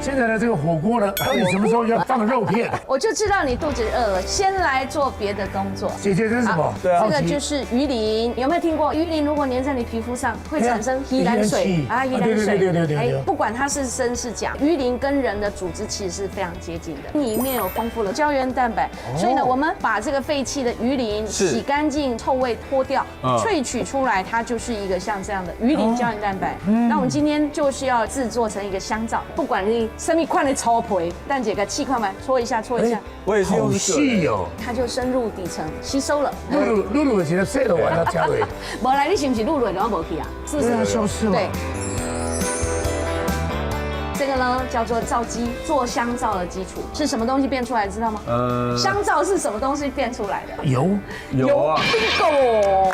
现在的这个火锅呢，到底什么时候要放肉片？我就知道你肚子饿了，先来做别的工作。姐姐这是什么？这个就是鱼鳞，有没有听过？鱼鳞如果粘在你皮肤上，会产生鱼胆水啊，鱼胆水。对。不管它是真是假，鱼鳞跟人的组织其实是非常接近的，里面有丰富的胶原蛋白，所以呢，我们把这个废弃的鱼鳞洗干净，臭味脱掉，萃取出来，它就是一个像这样的鱼鳞胶原蛋白。那我们今天就是要制作成一个香皂，不管你生命块的抽皮，但这个气块嘛，搓一下，搓一下。我也是用细哦，它就深入底层吸收了。露露现在晒了完了加味。无来，你是不是露露然后无去啊？是不是？消失了。对。这个呢叫做皂基，做香皂的基础是什么东西变出来，知道吗？香皂是什么东西变出来的？油啊。bingo。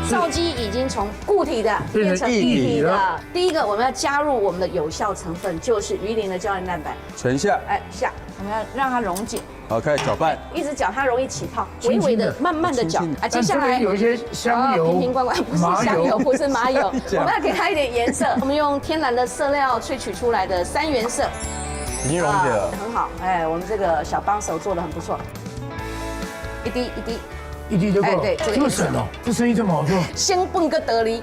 皂基已经从固体的变成液体的。第一个，我们要加入我们的有效成分，就是鱼鳞的胶原蛋白。沉下。下，我们要让它溶解。好，开始搅拌。一直搅，它容易起泡，微微的、慢慢的搅。接下来有一些香油，瓶瓶罐罐不是香油，不是麻油，我们要给它一点颜色。我们用天然的色料萃取出来的3原色，已经溶解了，很好。我们这个小帮手做的很不错。一滴一滴。一滴就够了，对，这么省哦，这生意这么好做。先蹦个得力。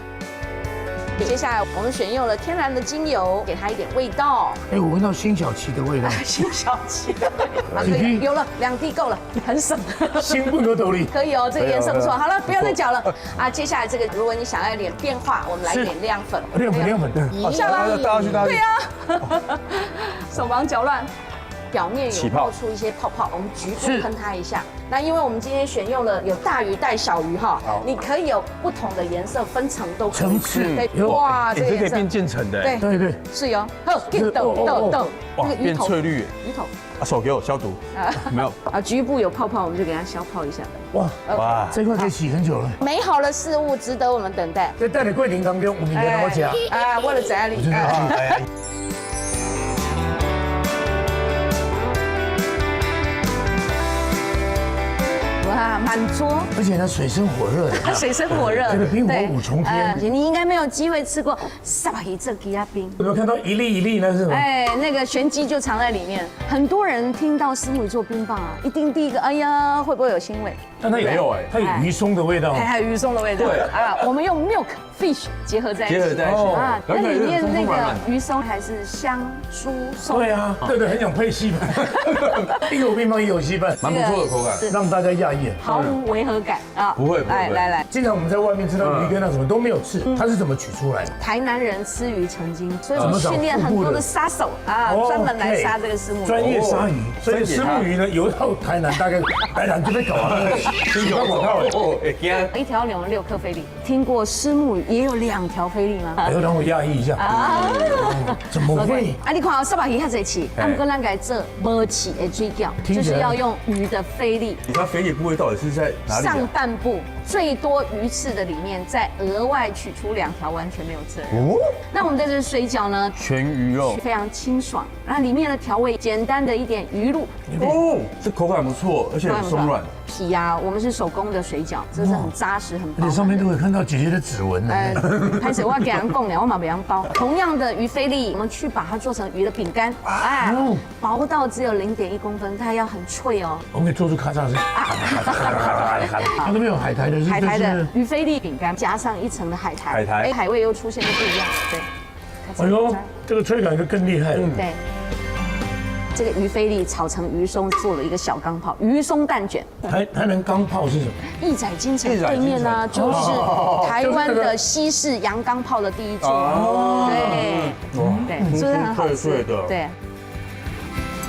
接下来我们选用了天然的精油，给它一点味道。我闻到辛晓琪的味道。辛晓琪的味道，有了2滴够了，很省。先蹦个得力。可以哦，这个颜色不错。好了，不要再搅了啊！接下来这个，如果你想要一点变化，我们来点亮粉。亮粉，一下啦，倒下去。对呀，手忙脚乱。表面有冒出一些泡泡，我们局部喷它一下。那因为我们今天选用了有大鱼带小鱼哈，你可以有不同的颜色分层都可以。层次，哇，这可以变渐层的。对，是哟。豆，哇，变翠绿。鱼头。手给我消毒。没有。局部有泡泡，我们就给它消泡一下。哇，这块可以洗很久了。美好的事物值得我们等待。在带你桂林当中，我明天我讲。为了在里。哇，满桌，而且它水深火热的，它水深火热，这个冰火五重天。你应该没有机会吃过萨巴伊这鸡鸭冰。有没有看到一粒一粒那是什么？那个玄机就藏在里面。很多人听到虱目鱼做冰棒啊，一定第一个，哎呀，会不会有腥味？但它没有它有鱼松的味道。还有鱼松的味道。对我们用 milk fish 结合在一起那里面那个鱼松还是香酥松。对啊，对，很想配稀饭，一有冰棒一有稀饭，蛮不错的口感，让大家讶异，毫无违和感啊！不会，来，经常我们在外面吃到鱼跟那什么都没有吃，它是怎么取出来的？台南人吃鱼成精，所以我们训练很多的杀手专门来杀这个虱目鱼，专业杀鱼。所以虱目鱼呢，游到台南大概台南就被搞了，新广告一条龙6颗菲力，听过虱目鱼也有2条菲力吗？让我讶异一下怎么会？你看萨巴鱼较侪刺，不过咱改做无刺的水饺，就是要用鱼的菲力。它菲力部位到底是在哪里？上半部最多鱼刺的里面，再额外取出2条完全没有刺的肉。那我们在这水饺呢，全鱼肉，非常清爽，然后里面的调味简单的一点鱼露。这口感不错，而且很松软。皮啊，我们是手工的水饺，这是很扎实、很薄。而且上面都会看到姐姐的指纹呢。开始我要给人供了，我马不让包。同样的鱼菲力，我们去把它做成鱼的饼干，薄到只有0.1公分，它要很脆哦。我们可以做出咔嚓声。它都没有海苔的，海苔的鱼菲力饼干，加上1层的海苔，海味又出现的不一样。对，哎呦，这个脆感就更厉害了。对。这个鱼菲力炒成鱼松，做了一个小钢炮，鱼松蛋卷。台南钢炮是什么？义载金城对面呢，就是台湾的西式洋钢炮的第一桌。对，是不是很好吃？对。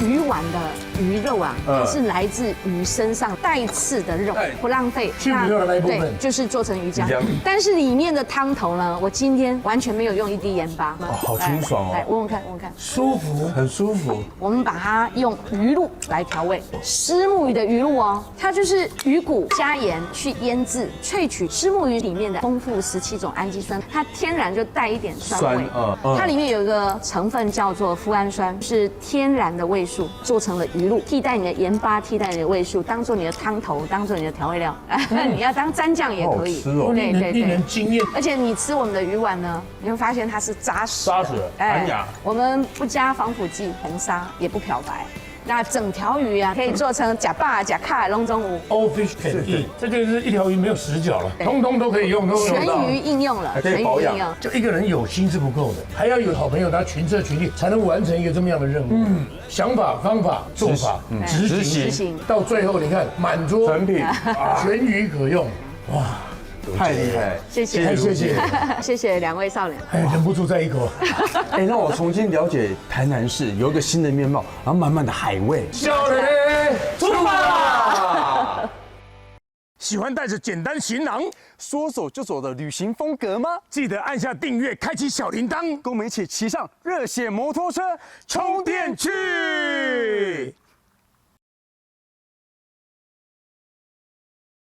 鱼丸的鱼肉啊，它是来自鱼身上带刺的肉，不浪费。去鱼肉的那一部分，对，就是做成鱼浆。但是里面的汤头呢，我今天完全没有用1滴盐巴。好清爽哦！来闻闻看，闻闻看，舒服，很舒服。我们把它用鱼露来调味，虱目鱼的鱼露哦，它就是鱼骨加盐去腌制，萃取虱目鱼里面的丰富17种氨基酸，它天然就带一点酸味。它里面有一个成分叫做脯氨酸，是天然的味素。做成了鱼鱼露，替代你的盐巴，替代你的味素，当做你的汤头，当做你的调味料。你要当蘸酱也可以。好吃哦，令人惊艳。而且你吃我们的鱼丸呢，你会发现它是扎实的，弹牙。我们不加防腐剂、红砂，也不漂白。那整条鱼啊，可以做成假霸、假卡、龙中鱼。All fish can eat， 这就是一条鱼没有死角了，通通都可以用，全鱼应用了，还可以保养。就一个人有心是不够的，还要有好朋友，他群策群力，才能完成一个这么样的任务。想法、方法、做法、执行，到最后你看满桌成品，全鱼可用，哇！太厉害，谢谢，谢谢2位少年，忍不住再一口。让我重新了解台南市有一个新的面貌，然后满满的海味。少年出发！喜欢带着简单行囊，说走就走的旅行风格吗？记得按下订阅，开启小铃铛，跟我们一起骑上热血摩托车，充电去！